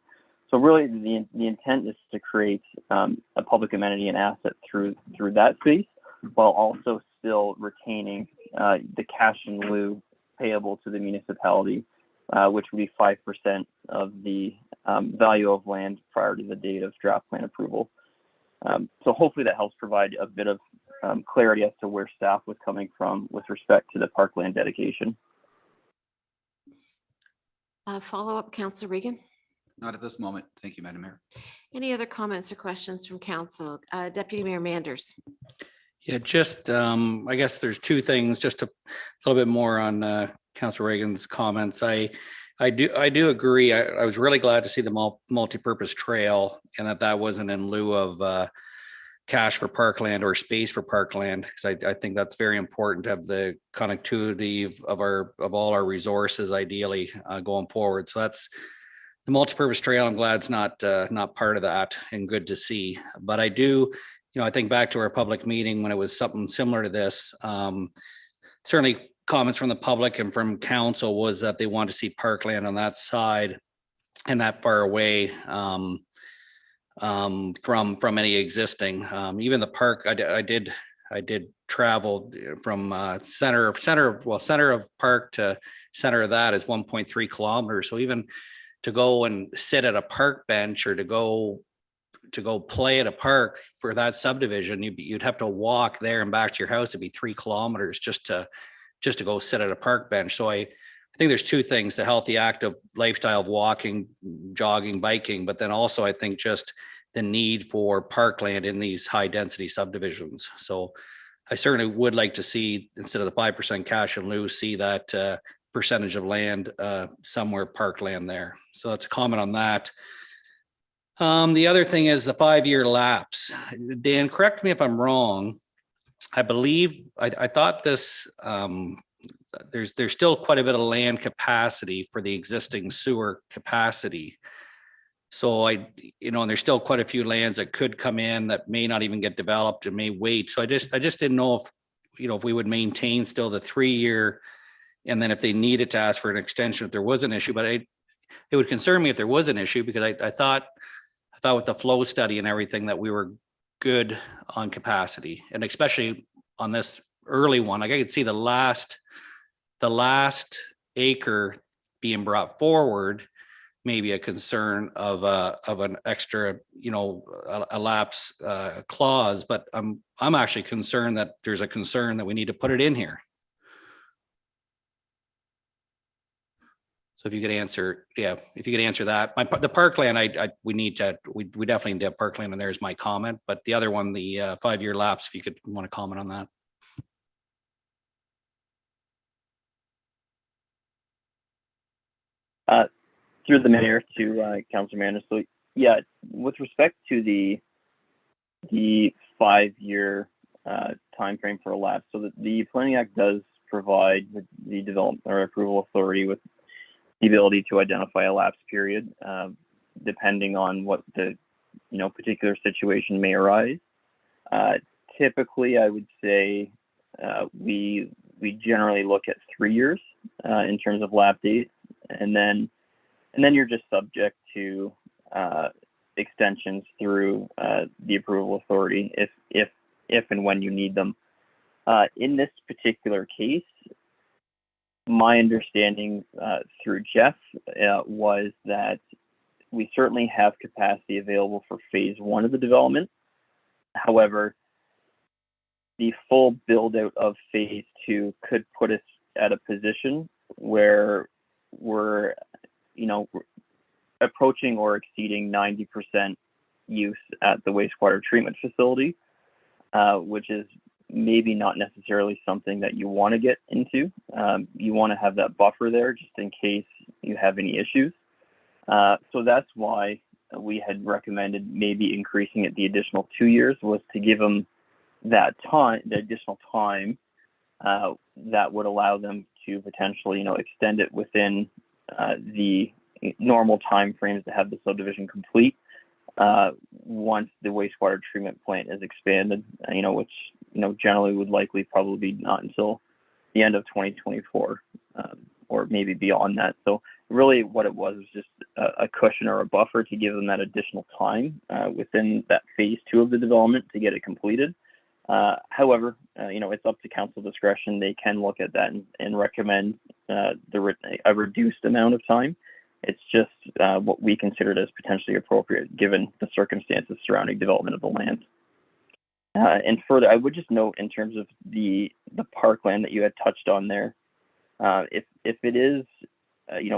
So really the intent is to create a public amenity and asset through that space, while also still retaining the cash in lieu payable to the municipality, which would be 5% of the value of land prior to the date of draft plan approval. So hopefully that helps provide a bit of clarity as to where staff was coming from with respect to the parkland dedication. Follow-up, Councilor Regan? Not at this moment. Thank you, Madam Mayor. Any other comments or questions from council? Deputy Mayor Manders? Yeah, just I guess there's two things, just a little bit more on Councilor Reagan's comments. I do agree. I was really glad to see the multi-purpose trail and that wasn't in lieu of cash for parkland or space for parkland, because I think that's very important to have the connectivity of all our resources ideally going forward. So that's the multi-purpose trail. I'm glad it's not part of that, and good to see. But I do, I think back to our public meeting when it was something similar to this. Certainly comments from the public and from council was that they want to see parkland on that side and that far away from any existing. Even the park, I did travel from center of park to center of that is 1.3 kilometers. So even to go and sit at a park bench or to go play at a park for that subdivision, you'd have to walk there and back to your house. It'd be 3 kilometers just to go sit at a park bench. So I think there's two things: the healthy, active lifestyle of walking, jogging, biking, but then also I think just the need for parkland in these high density subdivisions. So I certainly would like to see, instead of the 5% cash in lieu, see that percentage of land somewhere parkland there. So that's a comment on that. The other thing is the 5-year lapse. Dan, correct me if I'm wrong. I believe I thought this there's still quite a bit of land capacity for the existing sewer capacity. So and there's still quite a few lands that could come in that may not even get developed and may wait. So I just didn't know if if we would maintain still the 3-year, and then if they needed to ask for an extension, if there was an issue, but it would concern me if there was an issue, because I thought with the flow study and everything that we were good on capacity, and especially on this early one, like I could see the last acre being brought forward, maybe a concern of an extra, a lapse clause, but I'm actually concerned that there's a concern that we need to put it in here. So if you could answer, if you could answer that. The parkland, we definitely need to have parkland, and there's my comment, but the other one, the 5-year lapse, if you could want to comment on that. Through the mayor to Councilor Manor. So yeah, with respect to the 5-year timeframe for a lapse, so the Planning Act does provide the development or approval authority with the ability to identify a lapse period, depending on what the particular situation may arise. Typically, I would say we generally look at 3 years in terms of lapse dates, and then you're just subject to extensions through the approval authority if and when you need them. In this particular case, my understanding through Jeff was that we certainly have capacity available for phase 1 of the development. However, the full build out of phase 2 could put us at a position where we're approaching or exceeding 90% use at the wastewater treatment facility, which is maybe not necessarily something that you want to get into. You want to have that buffer there just in case you have any issues. So that's why we had recommended maybe increasing it the additional 2 years, was to give them that time, the additional time that would allow them to potentially, extend it within the normal timeframes to have the subdivision complete once the wastewater treatment plant is expanded, which, generally would likely probably be not until the end of 2024 or maybe beyond that. So really what it was just a cushion or a buffer to give them that additional time within that phase 2 of the development to get it completed. However, it's up to council discretion. They can look at that and recommend a reduced amount of time. It's just what we considered as potentially appropriate given the circumstances surrounding development of the land. And further, I would just note in terms of the parkland that you had touched on there, if it is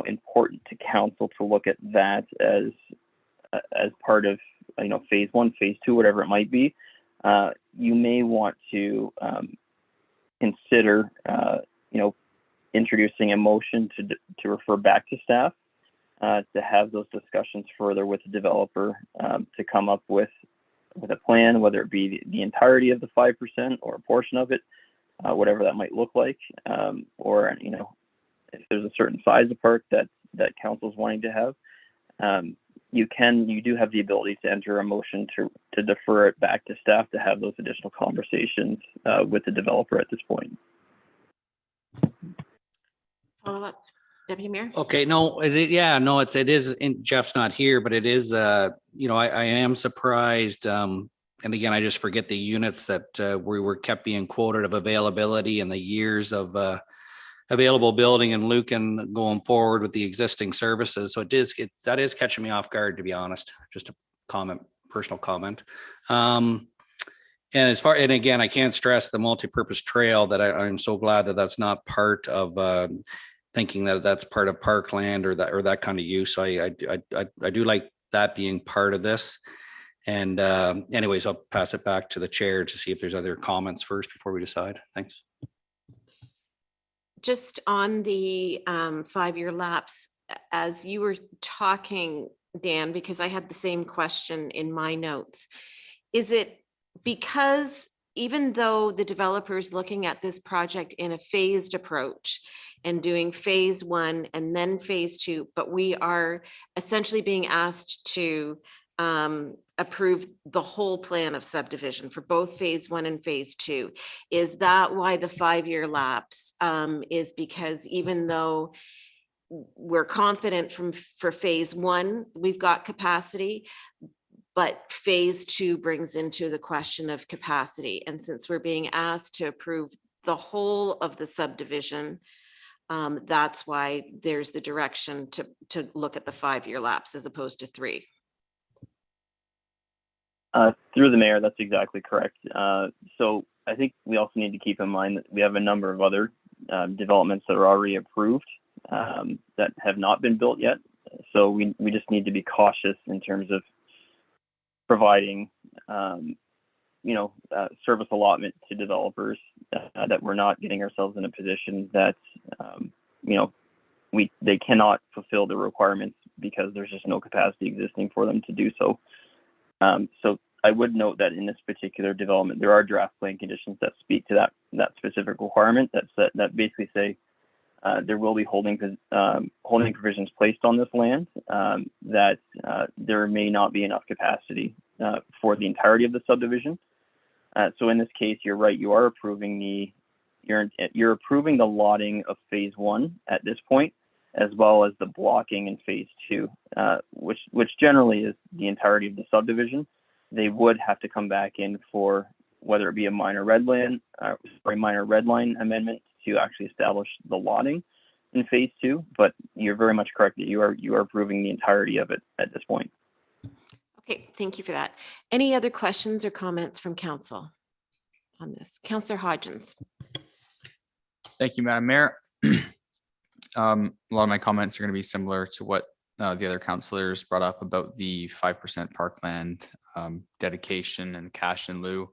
important to council to look at that as part of phase 1, phase 2, whatever it might be, you may want to consider introducing a motion to refer back to staff to have those discussions further with the developer to come up with a plan, whether it be the entirety of the 5% or a portion of it, whatever that might look like, or if there's a certain size of park that council's wanting to have, you do have the ability to enter a motion to defer it back to staff to have those additional conversations with the developer at this point. Follow up, Deputy Mayor? Okay, no, it is, Jeff's not here, but it is, I am surprised. And again, I just forget the units that we were kept being quoted of availability and the years of available building in Lucan going forward with the existing services. So that is catching me off guard, to be honest, just a personal comment. And again, I can't stress the multi-purpose trail that I'm so glad that that's not part of thinking that that's part of parkland or that kind of use. So I do like that being part of this. And anyways, I'll pass it back to the chair to see if there's other comments first before we decide. Thanks. Just on the 5-year lapse, as you were talking, Dan, because I had the same question in my notes, is it because even though the developer is looking at this project in a phased approach and doing phase 1 and then phase 2, but we are essentially being asked to approve the whole plan of subdivision for both phase 1 and phase 2. Is that why the 5-year lapse is because even though we're confident for phase 1, we've got capacity, but phase 2 brings into the question of capacity. And since we're being asked to approve the whole of the subdivision, that's why there's the direction to look at the 5-year lapse as opposed to 3. Through the mayor, that's exactly correct. So I think we also need to keep in mind that we have a number of other developments that are already approved that have not been built yet. So we just need to be cautious in terms of providing, service allotment to developers, that we're not getting ourselves in a position that, they cannot fulfill the requirements because there's just no capacity existing for them to do so. So I would note that in this particular development, there are draft plan conditions that speak to that specific requirement that basically say there will be holding provisions placed on this land, that there may not be enough capacity for the entirety of the subdivision. So in this case, you're right. You are approving you're approving the lotting of phase 1 at this point, as well as the blocking in phase 2, which generally is the entirety of the subdivision. They would have to come back in for whether it be a minor red line amendment to actually establish the lotting in phase 2. But you're very much correct that you are approving the entirety of it at this point. Okay, thank you for that. Any other questions or comments from council on this? Councillor Hodgins. Thank you, Madam Mayor. A lot of my comments are going to be similar to what the other councillors brought up about the 5% parkland dedication and cash in lieu.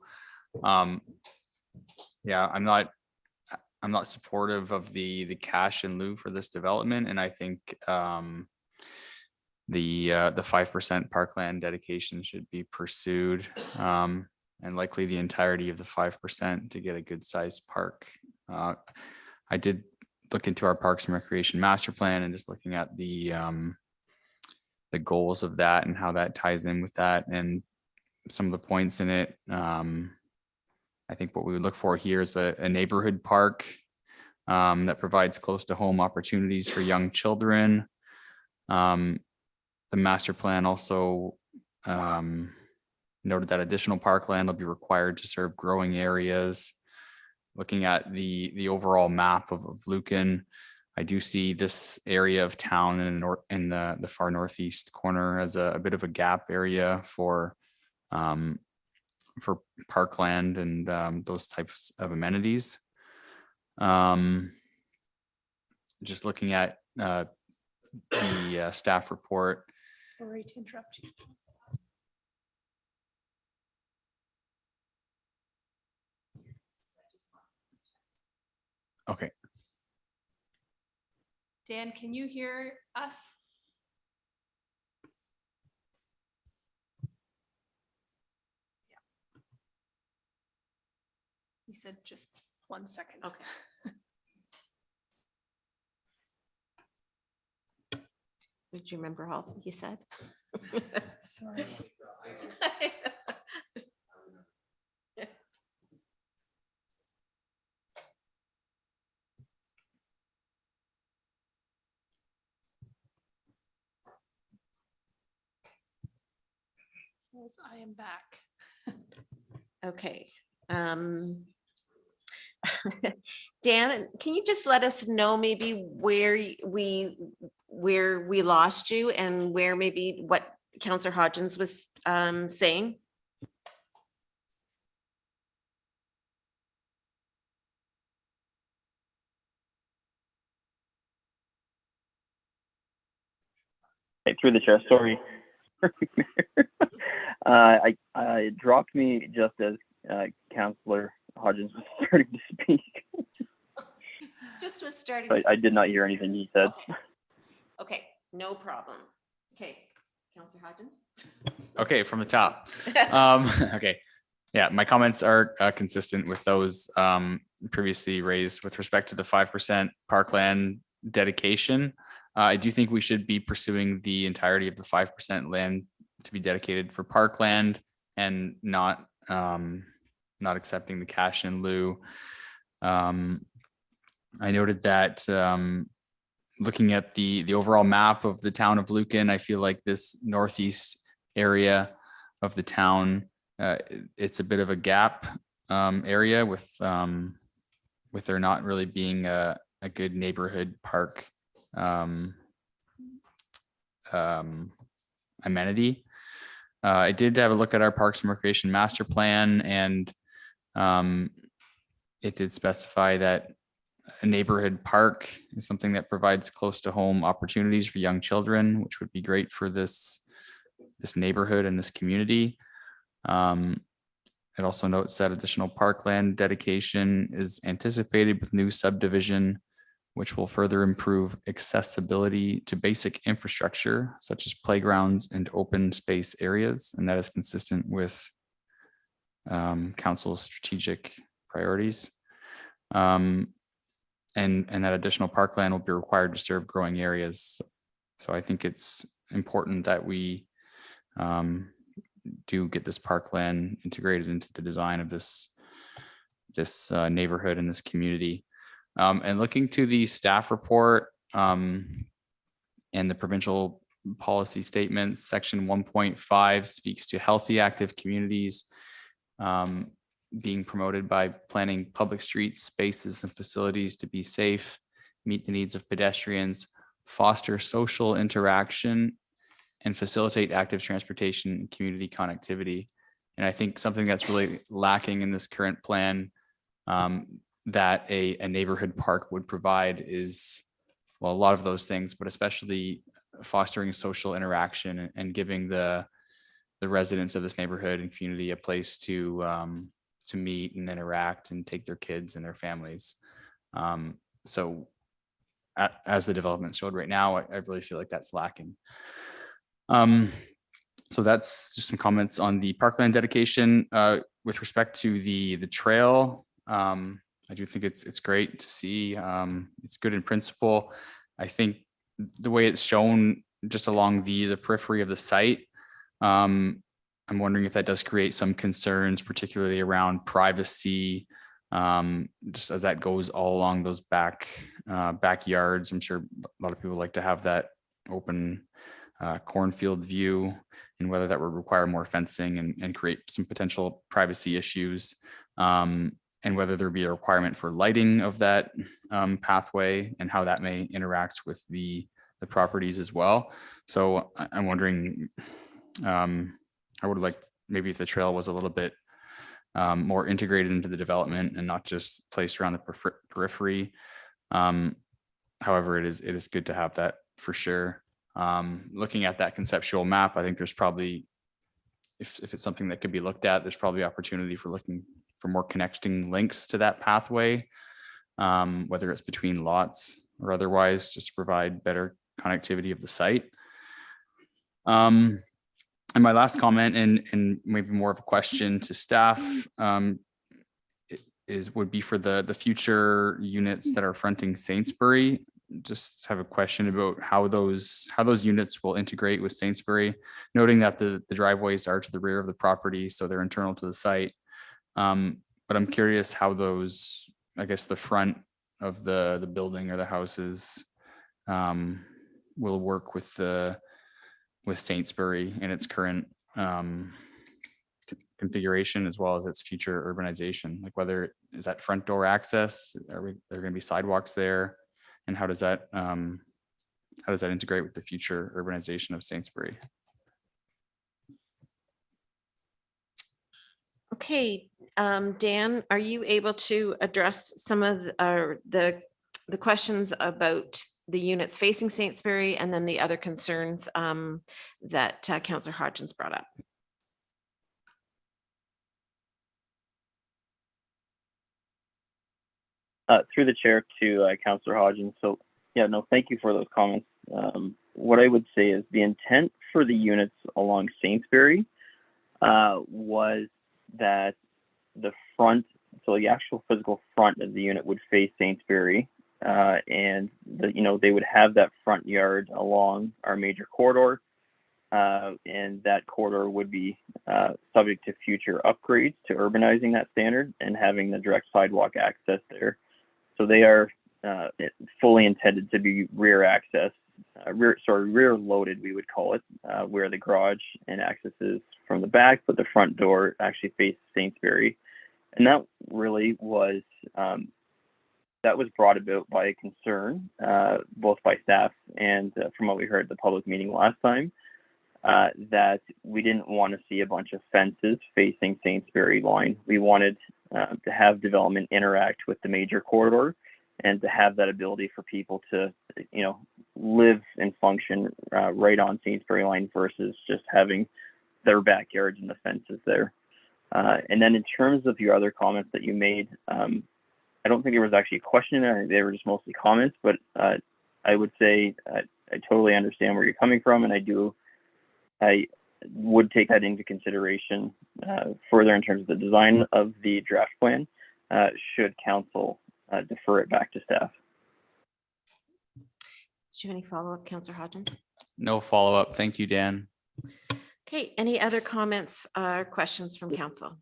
Yeah, I'm not supportive of the cash in lieu for this development, and I think the 5% parkland dedication should be pursued, and likely the entirety of the 5% to get a good sized park. I did look into our Parks and Recreation Master Plan and just looking at the goals of that and how that ties in with that and some of the points in it. I think what we would look for here is a neighborhood park that provides close to home opportunities for young children. The master plan also noted that additional parkland will be required to serve growing areas. Looking at the overall map of Lucan, I do see this area of town in the far northeast corner as a bit of a gap area for parkland and those types of amenities. Just looking at the staff report. Sorry to interrupt you. Okay. Dan, can you hear us? Yeah. He said just 1 second. Okay. Did you remember all he said? Sorry. Says I am back. Okay. Dan, can you just let us know maybe where we lost you and where maybe what Councillor Hodgins was saying? Hey, through the chair, sorry. It dropped me just as Councillor Hodgins was starting to speak. Just was starting. I did not hear anything he said. Okay, no problem. Okay, Councillor Hodgins. Okay, from the top. Okay. Yeah, my comments are consistent with those previously raised with respect to the 5% parkland dedication. I do think we should be pursuing the entirety of the 5% land to be dedicated for parkland and not accepting the cash in lieu. I noted that looking at the overall map of the town of Lucan, I feel like this northeast area of the town, it's a bit of a gap area with there not really being a good neighborhood park amenity. I did have a look at our Parks and Recreation Master Plan, and it did specify that a neighborhood park is something that provides close to home opportunities for young children, which would be great for this neighborhood and this community. It also notes that additional parkland dedication is anticipated with new subdivision, which will further improve accessibility to basic infrastructure such as playgrounds and open space areas. And that is consistent with council's strategic priorities. And that additional parkland will be required to serve growing areas. So I think it's important that we do get this parkland integrated into the design of this neighborhood and this community. And looking to the staff report and the provincial policy statements, section 1.5 speaks to healthy, active communities being promoted by planning public streets, spaces, and facilities to be safe, meet the needs of pedestrians, foster social interaction, and facilitate active transportation and community connectivity. And I think something that's really lacking in this current plan that a neighborhood park would provide is, well, a lot of those things, but especially fostering social interaction and giving the residents of this neighborhood and community a place to meet and interact and take their kids and their families. So as the development showed right now, I really feel like that's lacking. So that's just some comments on the parkland dedication. With respect to the trail, I do think it's great to see. It's good in principle. I think the way it's shown just along the periphery of the site, I'm wondering if that does create some concerns, particularly around privacy, just as that goes all along those backyards. I'm sure a lot of people like to have that open cornfield view, and whether that would require more fencing and create some potential privacy issues, and whether there be a requirement for lighting of that pathway and how that may interact with the properties as well. So I'm wondering, I would like maybe if the trail was a little bit more integrated into the development and not just placed around the periphery. However, it is good to have that for sure. Looking at that conceptual map, I think there's probably, if it's something that could be looked at, there's probably opportunity for looking for more connecting links to that pathway, whether it's between lots or otherwise, just to provide better connectivity of the site. And my last comment, and maybe more of a question to staff, would be for the future units that are fronting Sainsbury. Just have a question about how those units will integrate with Sainsbury, noting that the driveways are to the rear of the property, so they're internal to the site. But I'm curious how those, I guess, the front of the building or the houses will work with Sainsbury in its current configuration, as well as its future urbanization. Like, whether is that front door access, there going to be sidewalks there, and how does that integrate with the future urbanization of Sainsbury? Okay, Dan, are you able to address some of the questions about the units facing Sainsbury, and then the other concerns that Councillor Hodgins brought up? Through the chair to Councillor Hodgins. So yeah, no, thank you for those comments. What I would say is the intent for the units along Sainsbury was that the front, so the actual physical front of the unit would face Sainsbury, and they would have that front yard along our major corridor, and that corridor would be subject to future upgrades to urbanizing that standard and having the direct sidewalk access there. So they are fully intended to be rear access, rear loaded, we would call it, where the garage and access is from the back, but the front door actually faces Sainsbury. And that really was, that was brought about by a concern, both by staff and from what we heard at the public meeting last time, that we didn't want to see a bunch of fences facing Sainsbury line. We wanted to have development interact with the major corridor and to have that ability for people to, live and function right on Sainsbury line versus just having their backyards and the fences there. And then in terms of your other comments that you made, I don't think there was actually a question there. They were just mostly comments, but I would say I totally understand where you're coming from, and I would take that into consideration further in terms of the design of the draft plan, should council defer it back to staff. Do you have any follow-up, Councillor Hodgins? No follow-up. Thank you, Dan. Okay, any other comments or questions from council?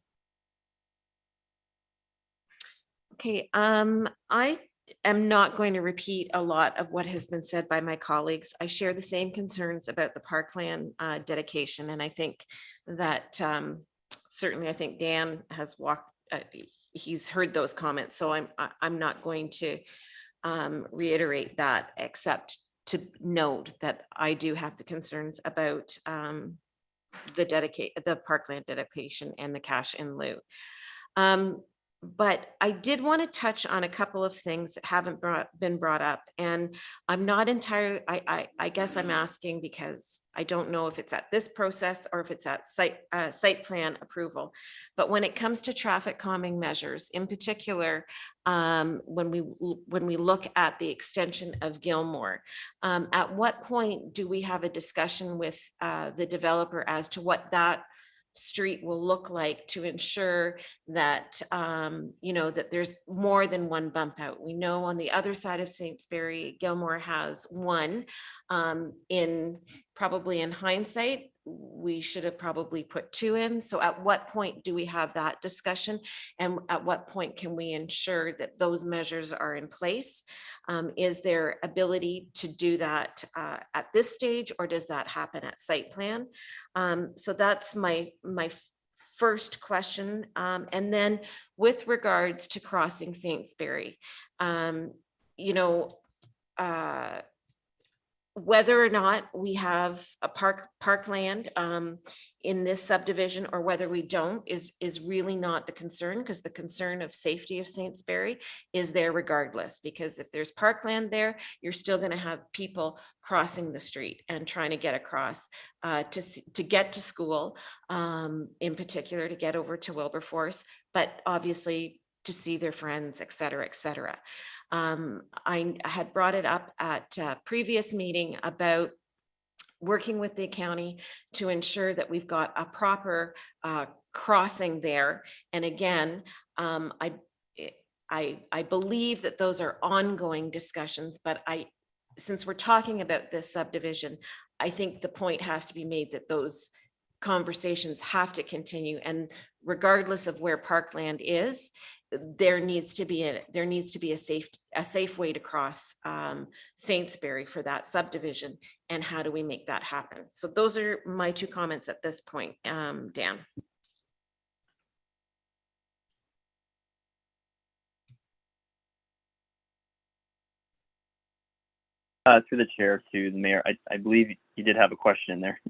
Okay, I am not going to repeat a lot of what has been said by my colleagues. I share the same concerns about the parkland dedication, and I think that certainly I think Dan has he's heard those comments, so I'm not going to reiterate that, except to note that I do have the concerns about the parkland dedication and the cash in lieu. But I did want to touch on a couple of things that haven't been brought up, and I'm not entirely, I guess I'm asking because I don't know if it's at this process or if it's at site plan approval. But when it comes to traffic calming measures, in particular, when we look at the extension of Gilmore, at what point do we have a discussion with the developer as to what that street will look like to ensure that that there's more than one bump out? We know on the other side of Sainsbury, Gilmore has one. Probably in hindsight, we should have probably put two in. So at what point do we have that discussion, and at what point can we ensure that those measures are in place? Is there ability to do that at this stage, or does that happen at site plan? So that's my first question. And then with regards to crossing Sainsbury, whether or not we have a parkland in this subdivision or whether we don't is really not the concern, because the concern of safety of Sainsbury is there regardless, because if there's parkland there, you're still going to have people crossing the street and trying to get across to get to school, in particular to get over to Wilberforce, but obviously to see their friends, et cetera, et cetera. I had brought it up at a previous meeting about working with the county to ensure that we've got a proper crossing there. And again, I believe that those are ongoing discussions, but since we're talking about this subdivision, I think the point has to be made that those conversations have to continue, and regardless of where parkland is, there needs to be a safe way to cross Sainsbury for that subdivision. And how do we make that happen? So those are my two comments at this point. Dan. Through the chair to the mayor, I believe you did have a question in there.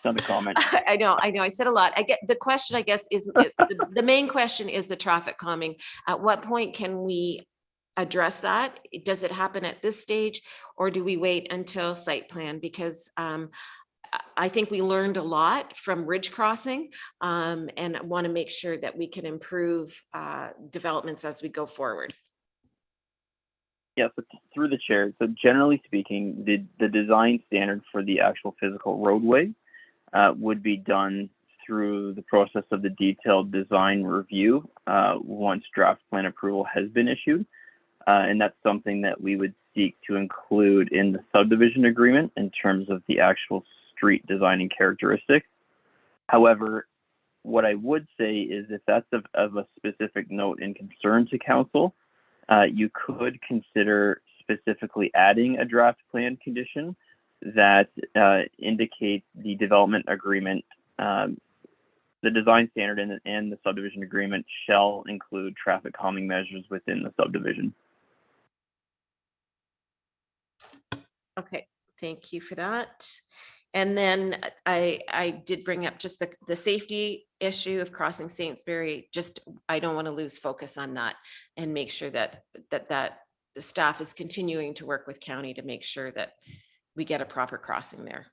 Not a comment. I know. I said a lot. I get the question, I guess, is the main question is the traffic calming. At what point can we address that? Does it happen at this stage, or do we wait until site plan? Because I think we learned a lot from Ridge Crossing, and I want to make sure that we can improve developments as we go forward. Yeah, so through the chair. So generally speaking, the design standard for the actual physical roadway would be done through the process of the detailed design review once draft plan approval has been issued. And that's something that we would seek to include in the subdivision agreement in terms of the actual street design and characteristics. However, what I would say is if that's of a specific note and concern to council, you could consider specifically adding a draft plan condition that indicates the development agreement, the design standard and the subdivision agreement shall include traffic calming measures within the subdivision. Okay, thank you for that. And then I did bring up just the safety issue of crossing Saintsbury. Just, I don't want to lose focus on that and make sure that the staff is continuing to work with county to make sure that we get a proper crossing there.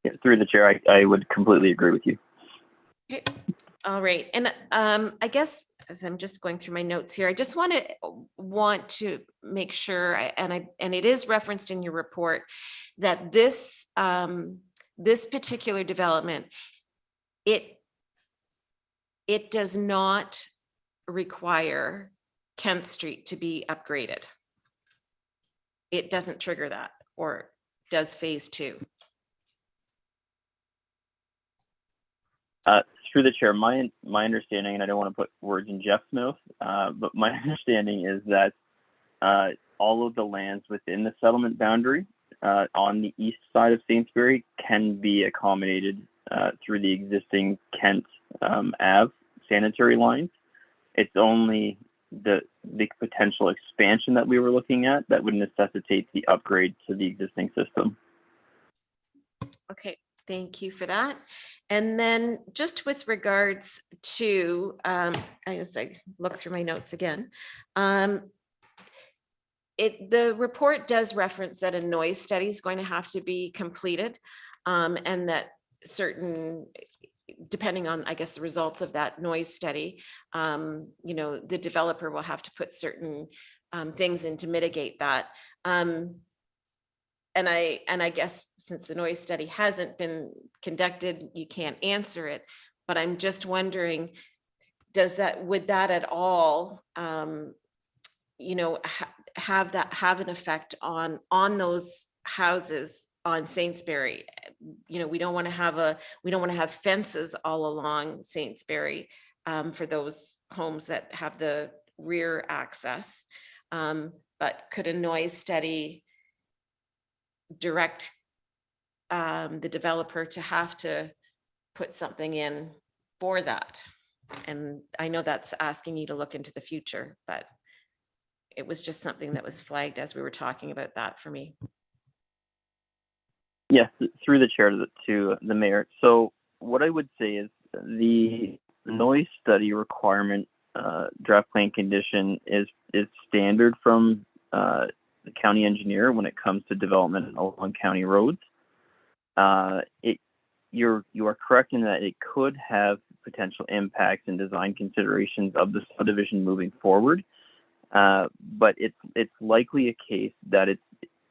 Yeah, through the chair, I would completely agree with you. Okay. All right, and I guess as I'm just going through my notes here, I just want to make sure, and it is referenced in your report, that this this particular development, it does not require Kent Street to be upgraded. It doesn't trigger that, or does phase 2? Through the chair, my understanding, and I don't want to put words in Jeff's mouth, but my understanding is that all of the lands within the settlement boundary on the east side of Saintsbury can be accommodated through the existing Kent Ave sanitary lines. It's only the potential expansion that we were looking at that would necessitate the upgrade to the existing system. Okay, thank you for that. And then just with regards to, I guess I look through my notes again. The report does reference that a noise study is going to have to be completed, and that certain, depending on, I guess, the results of that noise study, you know, the developer will have to put certain things in to mitigate that. And I guess since the noise study hasn't been conducted, you can't answer it, but I'm just wondering, would that at all, you know, have an effect on those houses on Saintsbury? You know, we don't want to have fences all along Saintsbury for those homes that have the rear access. But could a noise study direct the developer to have to put something in for that? And I know that's asking you to look into the future, but it was just something that was flagged as we were talking about that for me. Yes, through the chair to the mayor. So what I would say is the noise study requirement draft plan condition is standard from the county engineer when it comes to development along county roads. You are correct in that it could have potential impacts and design considerations of the subdivision moving forward, but it's likely a case that it's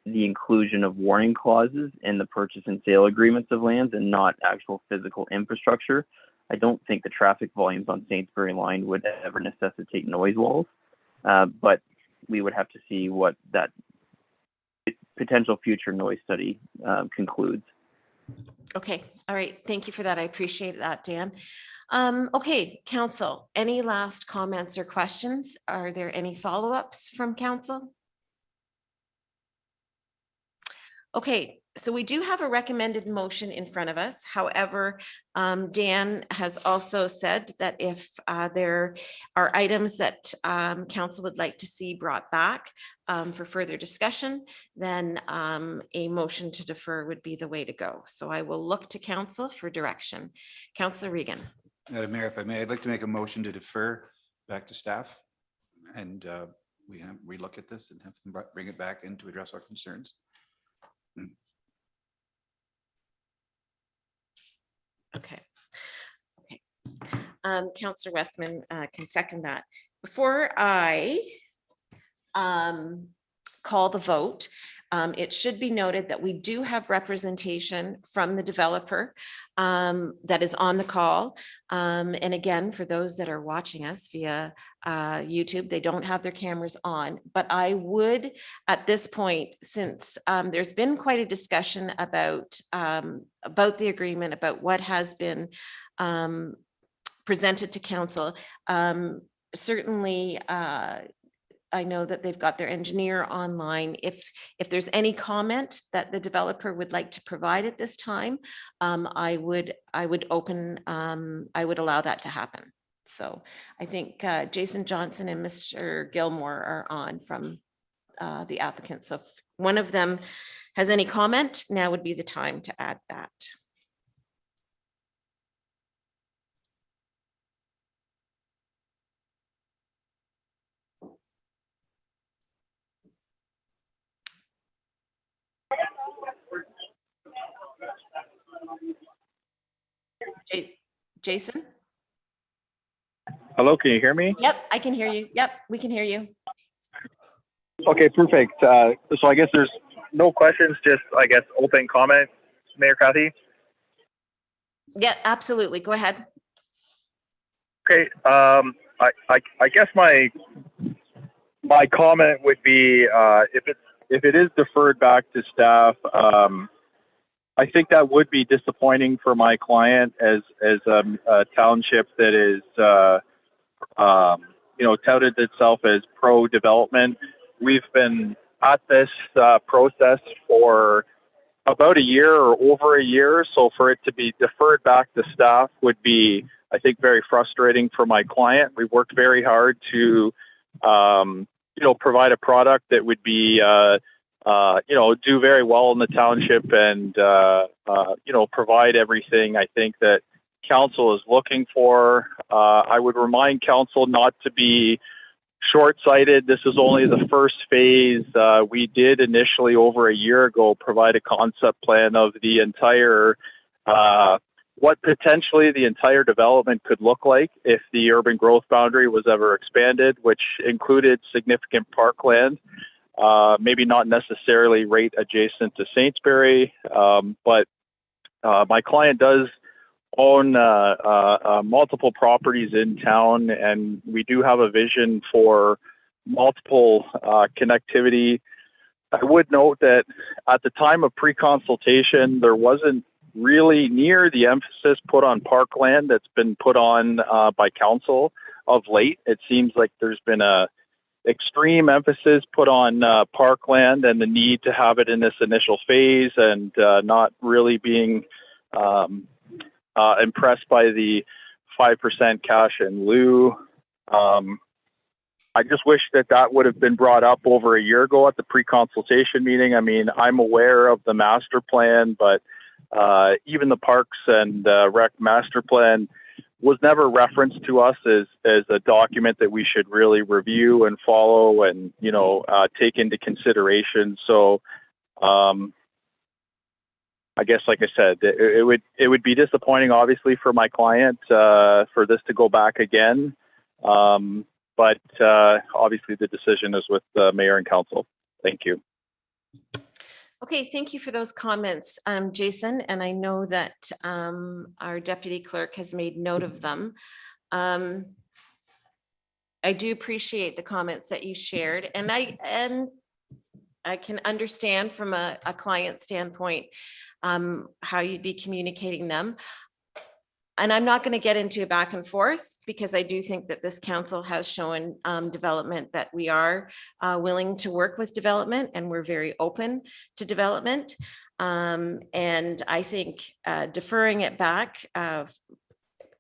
the inclusion of warning clauses in the purchase and sale agreements of lands and not actual physical infrastructure. I don't think the traffic volumes on Saintsbury line would ever necessitate noise walls, but we would have to see what that potential future noise study concludes. Okay, all right. Thank you for that. I appreciate that, Dan. Okay, council, any last comments or questions? Are there any follow-ups from council? Okay, so we do have a recommended motion in front of us. However, Dan has also said that if there are items that council would like to see brought back for further discussion, then a motion to defer would be the way to go. So I will look to council for direction. Councillor Regan. Madam Mayor, if I may, I'd like to make a motion to defer back to staff, and we relook at this and have them bring it back in to address our concerns. Okay. Councillor Westman can second that. Before I call the vote, It should be noted that we do have representation from the developer that is on the call. And again, for those that are watching us via YouTube, they don't have their cameras on. But I would, at this point, since there's been quite a discussion about the agreement, about what has been presented to council, certainly I know that they've got their engineer online. If there's any comment that the developer would like to provide at this time, I would allow that to happen. So I think Jason Johnson and Mr. Gilmore are on from the applicant. So if one of them has any comment, now would be the time to add that. Jason? Hello, can you hear me? Yep, I can hear you. Yep, we can hear you. Okay, perfect. So I guess there's no questions, just I guess open comment, Mayor Cathy. Yeah, absolutely. Go ahead. Okay, I guess my comment would be if it is deferred back to staff, I think that would be disappointing for my client as a township that is touted itself as pro-development. We've been at this process for about a year or over a year, so for it to be deferred back to staff would be, I think, very frustrating for my client. We worked very hard to provide a product that would be do very well in the township and provide everything I think that council is looking for. I would remind council not to be short-sighted. This is only the first phase. We did initially, over a year ago, provide a concept plan of the entire what potentially the entire development could look like if the urban growth boundary was ever expanded, which included significant parkland. Maybe not necessarily right adjacent to Saintsbury, but my client does own multiple properties in town, and we do have a vision for multiple connectivity. I would note that at the time of pre-consultation, there wasn't really near the emphasis put on parkland that's been put on by council of late. It seems like there's been a extreme emphasis put on parkland and the need to have it in this initial phase, and not really being impressed by the 5% cash in lieu. I just wish that would have been brought up over a year ago at the pre-consultation meeting. I mean, I'm aware of the master plan, but even the Parks and Rec master plan was never referenced to us as a document that we should really review and follow and, take into consideration. So I guess, like I said, it would be disappointing, obviously, for my client for this to go back again. But obviously the decision is with the mayor and council. Thank you. Okay, thank you for those comments, Jason. And I know that our deputy clerk has made note of them. I do appreciate the comments that you shared, and I can understand from a client standpoint how you'd be communicating them. And I'm not going to get into a back and forth, because I do think that this council has shown development that we are willing to work with development, and we're very open to development. And I think deferring it back,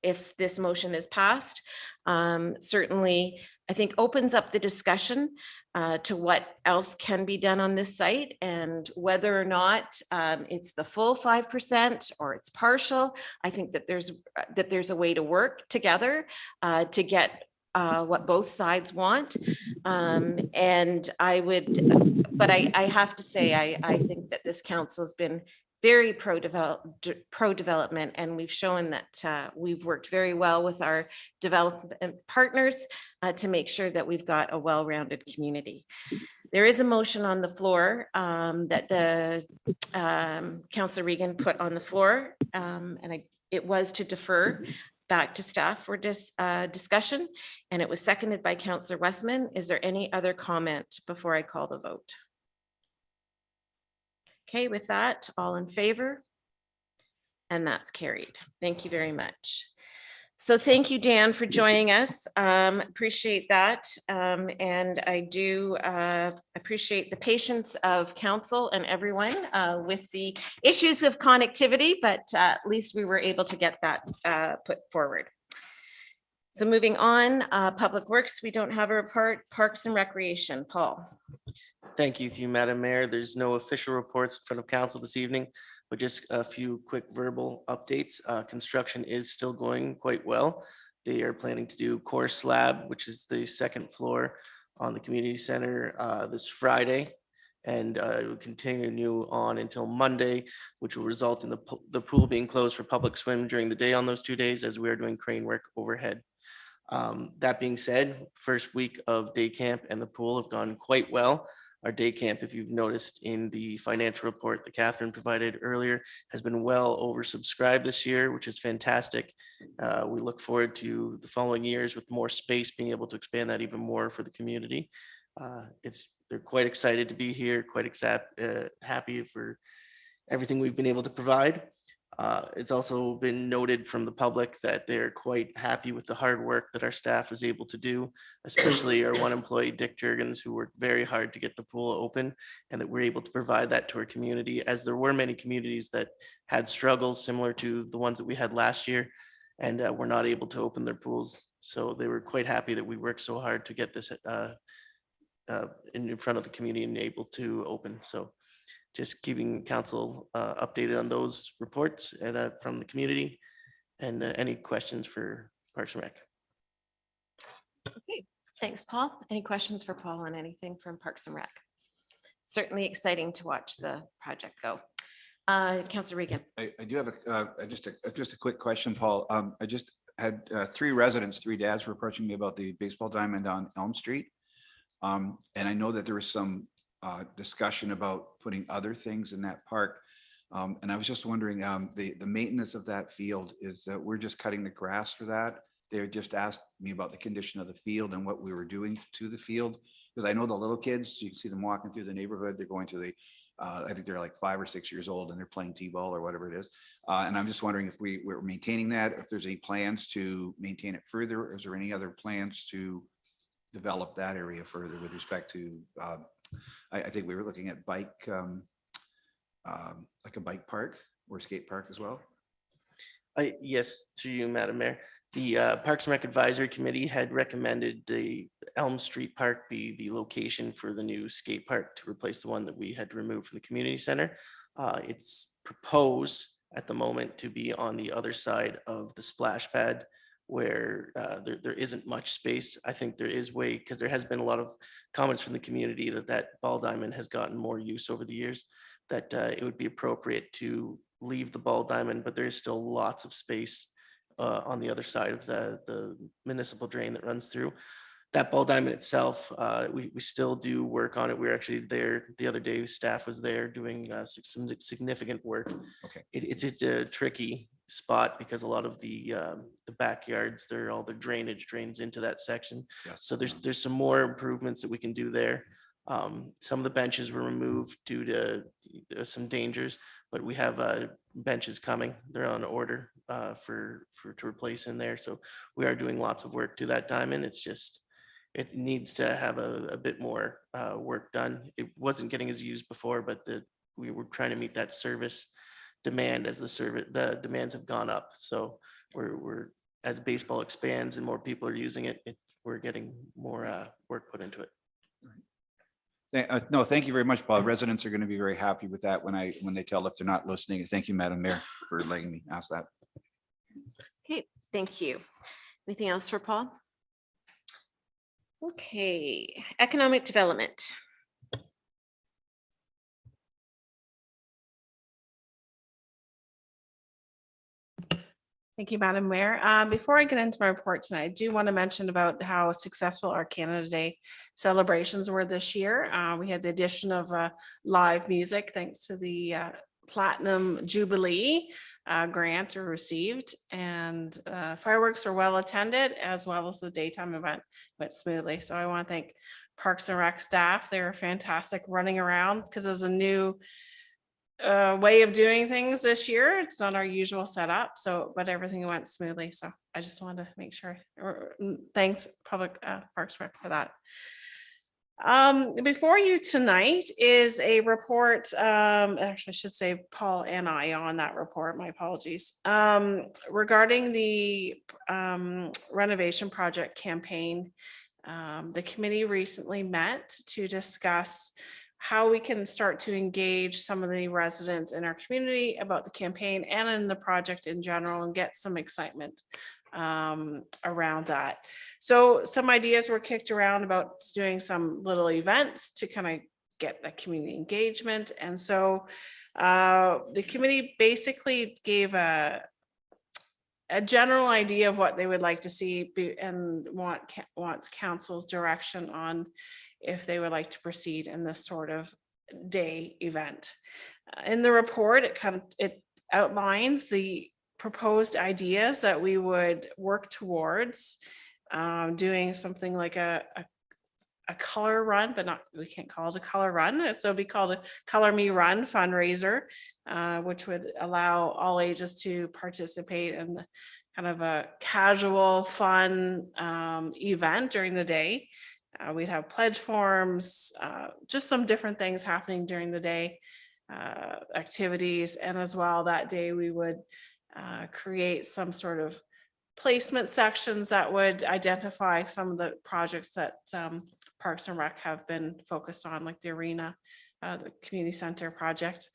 if this motion is passed, certainly I think opens up the discussion to what else can be done on this site, and whether or not it's the full 5% or it's partial. I think that there's a way to work together to get what both sides want. And but I have to say, I think that this council has been very pro-development, and we've shown that we've worked very well with our development partners to make sure that we've got a well-rounded community. There is a motion on the floor that the Councillor Regan put on the floor, it was to defer back to staff for discussion, and it was seconded by Councillor Westman. Is there any other comment before I call the vote? Okay, with that, all in favor? And that's carried. Thank you very much. So thank you, Dan, for joining us. Appreciate that. And I do appreciate the patience of council and everyone with the issues of connectivity, but at least we were able to get that put forward. So moving on, Public Works, we don't have a report. Parks and Recreation, Paul. Thank you, Madam Mayor. There's no official reports in front of council this evening, but just a few quick verbal updates. Construction is still going quite well. They are planning to do core slab, which is the second floor on the community center this Friday. And it will continue on until Monday, which will result in the pool being closed for public swim during the day on those 2 days, as we are doing crane work overhead. That being said, first week of day camp and the pool have gone quite well. Our day camp, if you've noticed in the financial report that Catherine provided earlier, has been well oversubscribed this year, which is fantastic. We look forward to the following years with more space, being able to expand that even more for the community. They're quite excited to be here, quite happy for everything we've been able to provide. It's also been noted from the public that they're quite happy with the hard work that our staff was able to do, especially our one employee, Dick Jurgens, who worked very hard to get the pool open, and that we're able to provide that to our community, as there were many communities that had struggles similar to the ones that we had last year and were not able to open their pools. So they were quite happy that we worked so hard to get this in front of the community and able to open. So just keeping council updated on those reports and from the community, and any questions for Parks and Rec. Okay, thanks, Paul. Any questions for Paul on anything from Parks and Rec? Certainly exciting to watch the project go. Councillor Regan. I do have just a quick question, Paul. I just had three dads were approaching me about the baseball diamond on Elm Street. And I know that there was some discussion about putting other things in that park. And I was just wondering, the maintenance of that field is that we're just cutting the grass for that. They just asked me about the condition of the field and what we were doing to the field. Because I know the little kids, you can see them walking through the neighborhood. They're going to the, I think they're like 5 or 6 years old and they're playing t-ball or whatever it is. And I'm just wondering if we're maintaining that, if there's any plans to maintain it further, or is there any other plans to develop that area further with respect to, I think we were looking at bike, like a bike park or skate park as well. Yes, through you, Madam Mayor. The Parks and Rec Advisory Committee had recommended the Elm Street Park be the location for the new skate park to replace the one that we had to remove from the community center. It's proposed at the moment to be on the other side of the splash pad, where there isn't much space. I think there is way, because there has been a lot of comments from the community that ball diamond has gotten more use over the years, that it would be appropriate to leave the ball diamond, but there is still lots of space on the other side of the municipal drain that runs through. That ball diamond itself, we still do work on it. We were actually there the other day. Staff was there doing some significant work. Okay. It's a tricky spot because a lot of the backyards, all the drainage drains into that section. Yes. So there's some more improvements that we can do there. Some of the benches were removed due to some dangers, but we have benches coming. They're on order to replace in there. So we are doing lots of work to that diamond. It's just, it needs to have a bit more work done. It wasn't getting as used before, but we were trying to meet that service demand as the demands have gone up. So we're as baseball expands and more people are using it, we're getting more work put into it. No, thank you very much, Paul. Residents are going to be very happy with that when they tell if they're not listening. Thank you, Madam Mayor, for letting me ask that. Okay, thank you. Anything else for Paul? Okay, economic development. Thank you, Madam Mayor. Before I get into my report tonight, I do want to mention about how successful our Canada Day celebrations were this year. We had the addition of live music thanks to the Platinum Jubilee grant we received, and fireworks are well attended, as well as the daytime event went smoothly. So I want to thank Parks and Rec staff. They were fantastic running around because it was a new way of doing things this year. It's not our usual setup, but everything went smoothly. So I just wanted to make sure, thanks Public Parks Rec for that. Before you tonight is a report, actually I should say Paul and I on that report, my apologies, regarding the renovation project campaign. The committee recently met to discuss how we can start to engage some of the residents in our community about the campaign and in the project in general, and get some excitement around that. So some ideas were kicked around about doing some little events to kind of get that community engagement. And so the committee basically gave a general idea of what they would like to see and wants council's direction on if they would like to proceed in this sort of day event. In the report, it outlines the proposed ideas that we would work towards doing something like a color run, but we can't call it a color run. So it'd be called a Color Me Run fundraiser, which would allow all ages to participate in the kind of a casual, fun event during the day. We'd have pledge forms, just some different things happening during the day, activities. And as well, that day we would create some sort of placement sections that would identify some of the projects that Parks and Rec have been focused on, like the arena, the community center project,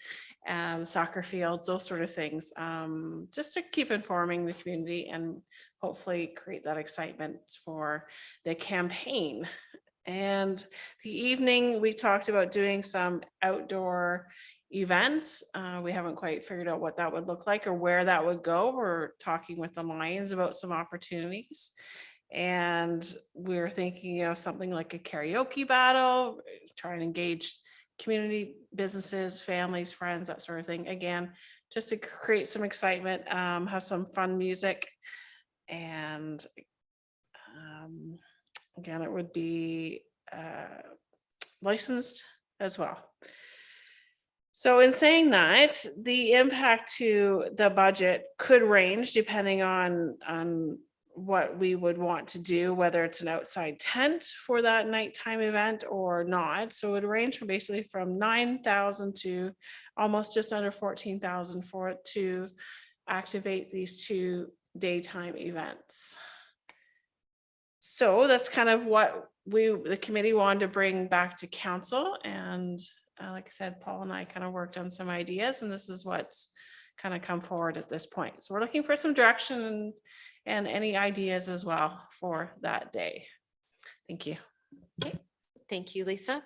and soccer fields, those sort of things, just to keep informing the community and hopefully create that excitement for the campaign. And the evening, we talked about doing some outdoor events. We haven't quite figured out what that would look like or where that would go. We're talking with the Lions about some opportunities. And we're thinking of something like a karaoke battle, try and engage community, businesses, families, friends, that sort of thing. Again, just to create some excitement, have some fun music. And again, it would be licensed as well. So in saying that, the impact to the budget could range depending on what we would want to do, whether it's an outside tent for that nighttime event or not. So it would range from basically from 9,000 to almost just under 14,000 for it to activate these two daytime events. So that's kind of what the committee wanted to bring back to council. And like I said, Paul and I kind of worked on some ideas, and this is what's kind of come forward at this point. So we're looking for some direction and any ideas as well for that day. Thank you. Okay. Thank you, Lisa.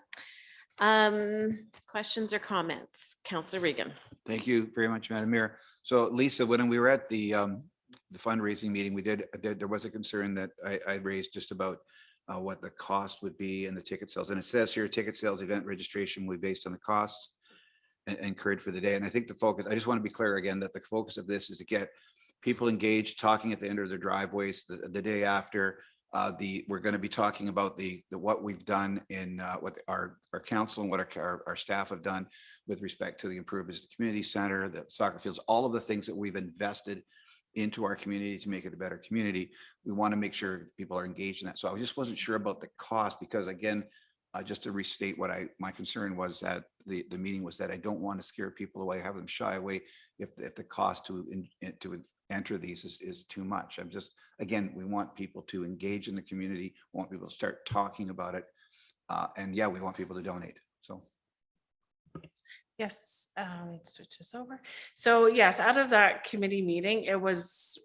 Questions or comments? Councillor Regan. Thank you very much, Madam Mayor. So Lisa, when we were at the fundraising meeting, there was a concern that I raised just about what the cost would be and the ticket sales. And it says here, ticket sales event registration will be based on the costs incurred for the day. And I think the focus, I just want to be clear again, that the focus of this is to get people engaged, talking at the end of their driveways the day after. We're going to be talking about what we've done in what our council and what our staff have done with respect to the improvements, the community center, the soccer fields, all of the things that we've invested into our community to make it a better community. We want to make sure people are engaged in that. So I just wasn't sure about the cost, because again, just to restate what my concern was at the meeting was that I don't want to scare people away, have them shy away if the cost to enter these is too much. Again, we want people to engage in the community, we want people to start talking about it. And yeah, we want people to donate. So. Yes, switch this over. So yes, out of that committee meeting, it was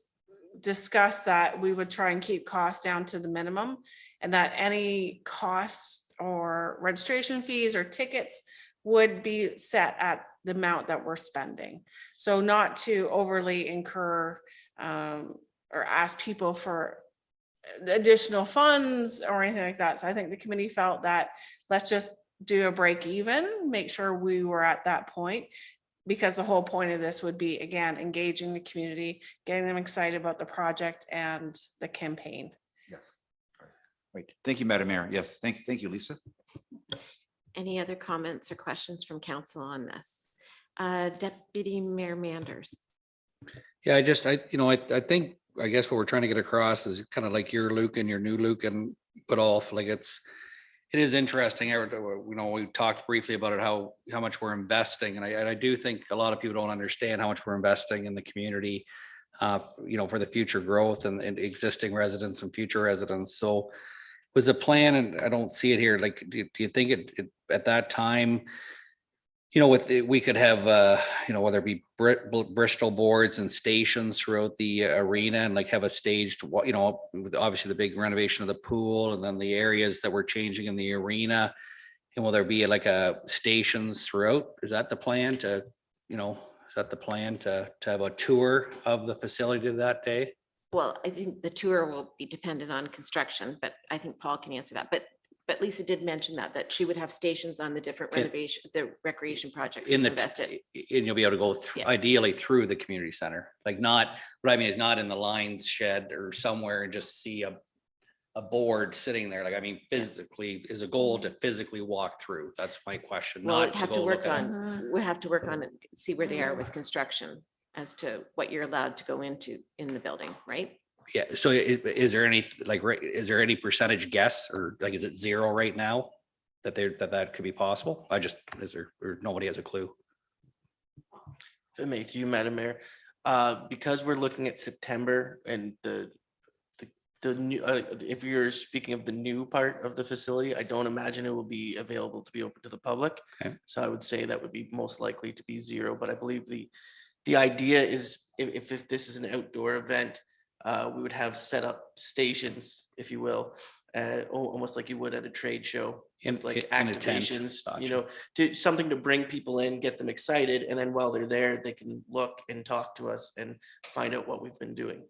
discussed that we would try and keep costs down to the minimum, and that any costs or registration fees or tickets would be set at the amount that we're spending. So not to overly incur or ask people for additional funds or anything like that. So I think the committee felt that let's just do a break even, make sure we were at that point. Because the whole point of this would be, again, engaging the community, getting them excited about the project and the campaign. Yes. Right. Thank you, Madam Mayor. Yes, thank you, Lisa. Any other comments or questions from council on this? Deputy Mayor Manders. Yeah, I think, I guess what we're trying to get across is kind of like your Lucan, your new Lucan Biddulph, like it is interesting. We talked briefly about it, how much we're investing. And I do think a lot of people don't understand how much we're investing in the community, for the future growth and existing residents and future residents. So was a plan, and I don't see it here. Like, do you think it at that time, we could have, whether it be Bristol boards and stations throughout the arena, and like have a staged, with obviously the big renovation of the pool and then the areas that we're changing in the arena. And will there be like stations throughout? Is that the plan to have a tour of the facility that day? Well, I think the tour will be dependent on construction, but I think Paul can answer that. But Lisa did mention that she would have stations on the different renovation, the recreation projects In the, invested. and you'll be able to go ideally through the community center, like not, what I mean is not in the lines shed or somewhere and just see a board sitting there. Like, I mean, physically is a goal to physically walk through. That's my question. Well, Not we'd have go to look work at on, we'd have to work on it, see where they are with construction as to what you're allowed to go into in the building, right? Yeah, so is there any, is there any percentage guess, or like, is it 0 right now that could be possible? Or nobody has a clue? If I may, through you, Madam Mayor, because we're looking at September and the new, if you're speaking of the new part of the facility, I don't imagine it will be available to be open to the public. Okay. So I would say that would be most likely to be 0, but I believe the idea is if this is an outdoor event, we would have set up stations, if you will, almost like you would at a trade show, like in a tent. activations, Gotcha. to something to bring people in, get them excited, and then while they're there, they can look and talk to us and find out what we've been doing.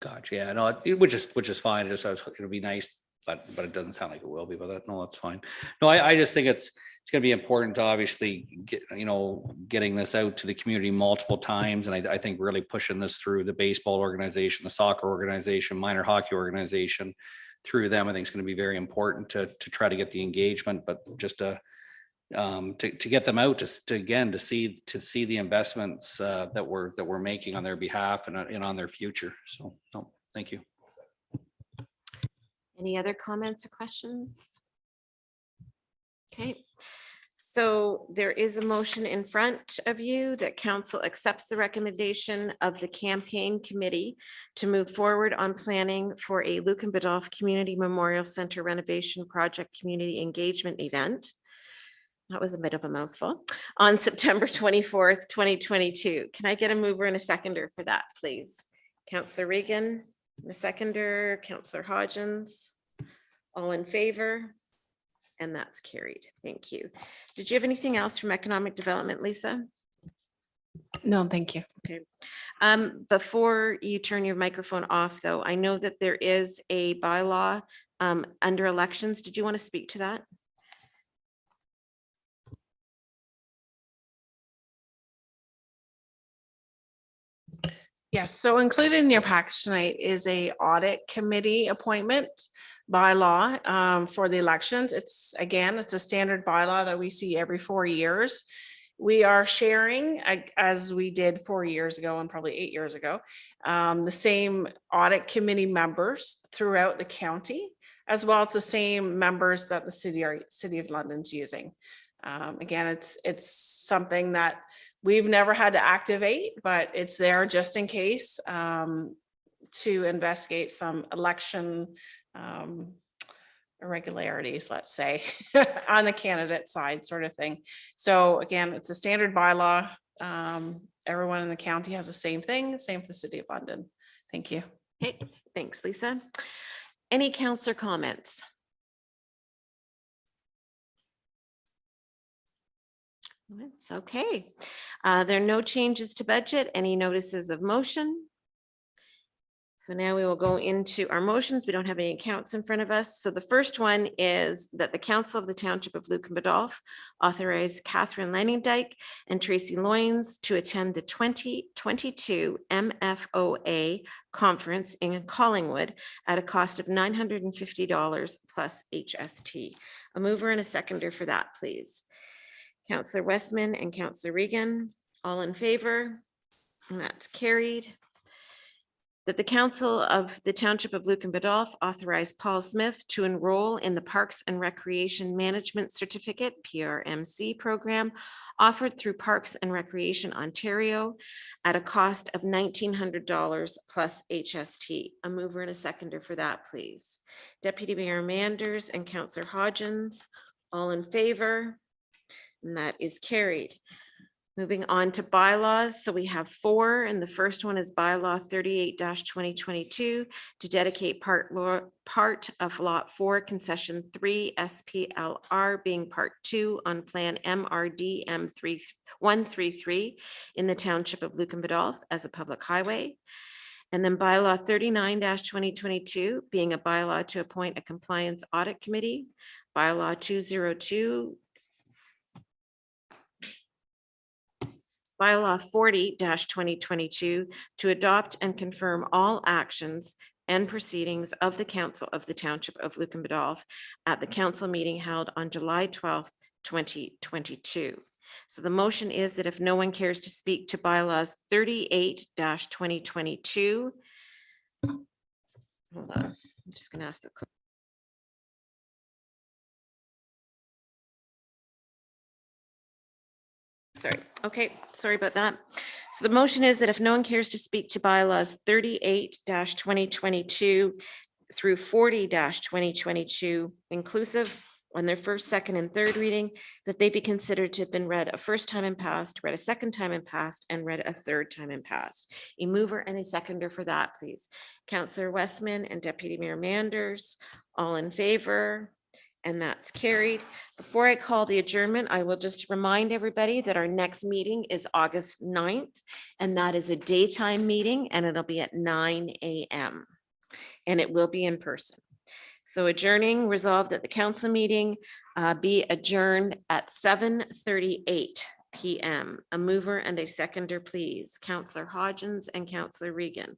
Gotcha. Yeah, no, which is fine. It'll be nice, but it doesn't sound like it will be. But that's fine. No, I just think it's going to be important to obviously get, getting this out to the community multiple times, and I think really pushing this through the baseball organization, the soccer organization, minor hockey organization, through them, I think it's going to be very important to try to get the engagement, but just to get them out to see the investments that we're making on their behalf and on their future. So no, thank you. Any other comments or questions? Okay, so there is a motion in front of you that council accepts the recommendation of the campaign committee to move forward on planning for a Lucan Biddulph Community Memorial Center renovation project community engagement event. That was a bit of a mouthful. On September 24th, 2022. Can I get a mover and a seconder for that, please? Councillor Regan, the seconder, Councillor Hodgins, all in favor? And that's carried. Thank you. Did you have anything else from economic development, Lisa? No, thank you. Okay. Before you turn your microphone off, though, I know that there is a bylaw under elections. Did you want to speak to that? Yes, so included in your package tonight is a audit committee appointment bylaw for the elections. It's a standard bylaw that we see every 4 years. We are sharing, as we did 4 years ago and probably 8 years ago, the same audit committee members throughout the county, as well as the same members that the City of London's using. Again, it's something that we've never had to activate, but it's there just in case to investigate some election irregularities, let's say, on the candidate side sort of thing. So again, it's a standard bylaw. Everyone in the county has the same thing, same for the City of London. Thank you. Okay, thanks, Lisa. Any councillor comments? It's okay. There are no changes to budget. Any notices of motion? So now we will go into our motions. We don't have any accounts in front of us. So the first one is that the Council of the Township of Lucan Biddulph authorize Catherine Lanning-Dyke and Tracy Loynes to attend the 2022 MFOA conference in Collingwood at a cost of $950 plus HST. A mover and a seconder for that, please. Councillor Westman and Councillor Regan, all in favor? And that's carried. That the Council of the Township of Lucan Biddulph authorize Paul Smith to enroll in the Parks and Recreation Management Certificate, PRMC program, offered through Parks and Recreation Ontario at a cost of $1,900 plus HST. A mover and a seconder for that, please. Deputy Mayor Manders and Councillor Hodgins, all in favor? And that is carried. Moving on to bylaws. So we have 4, and the first one is bylaw 38-2022 to dedicate part of lot 4, concession 3, SPLR being part 2 on plan MRD M133 in the township of Lucan Biddulph as a public highway. And then bylaw 39-2022 being a bylaw to appoint a compliance audit committee. Bylaw 202. Bylaw 40-2022 to adopt and confirm all actions and proceedings of the Council of the Township of Lucan Biddulph at the council meeting held on July 12th, 2022. So the motion is that if no one cares to speak to bylaws 38-2022. Hold on, I'm just going to ask the clerk. Sorry. Okay, sorry about that. So the motion is that if no one cares to speak to bylaws 38-2022 through 40-2022 inclusive on their first, second, and third reading, that they be considered to have been read a first time and passed, read a second time and passed, and read a third time and passed. A mover and a seconder for that, please. Councillor Westman and Deputy Mayor Manders, all in favor? And that's carried. Before I call the adjournment, I will just remind everybody that our next meeting is August 9th, and that is a daytime meeting, and it'll be at 9 a.m. and it will be in person. So adjourning, resolved that the council meeting be adjourned at 7:38 p.m. A mover and a seconder, please. Councillor Hodgins and Councillor Regan.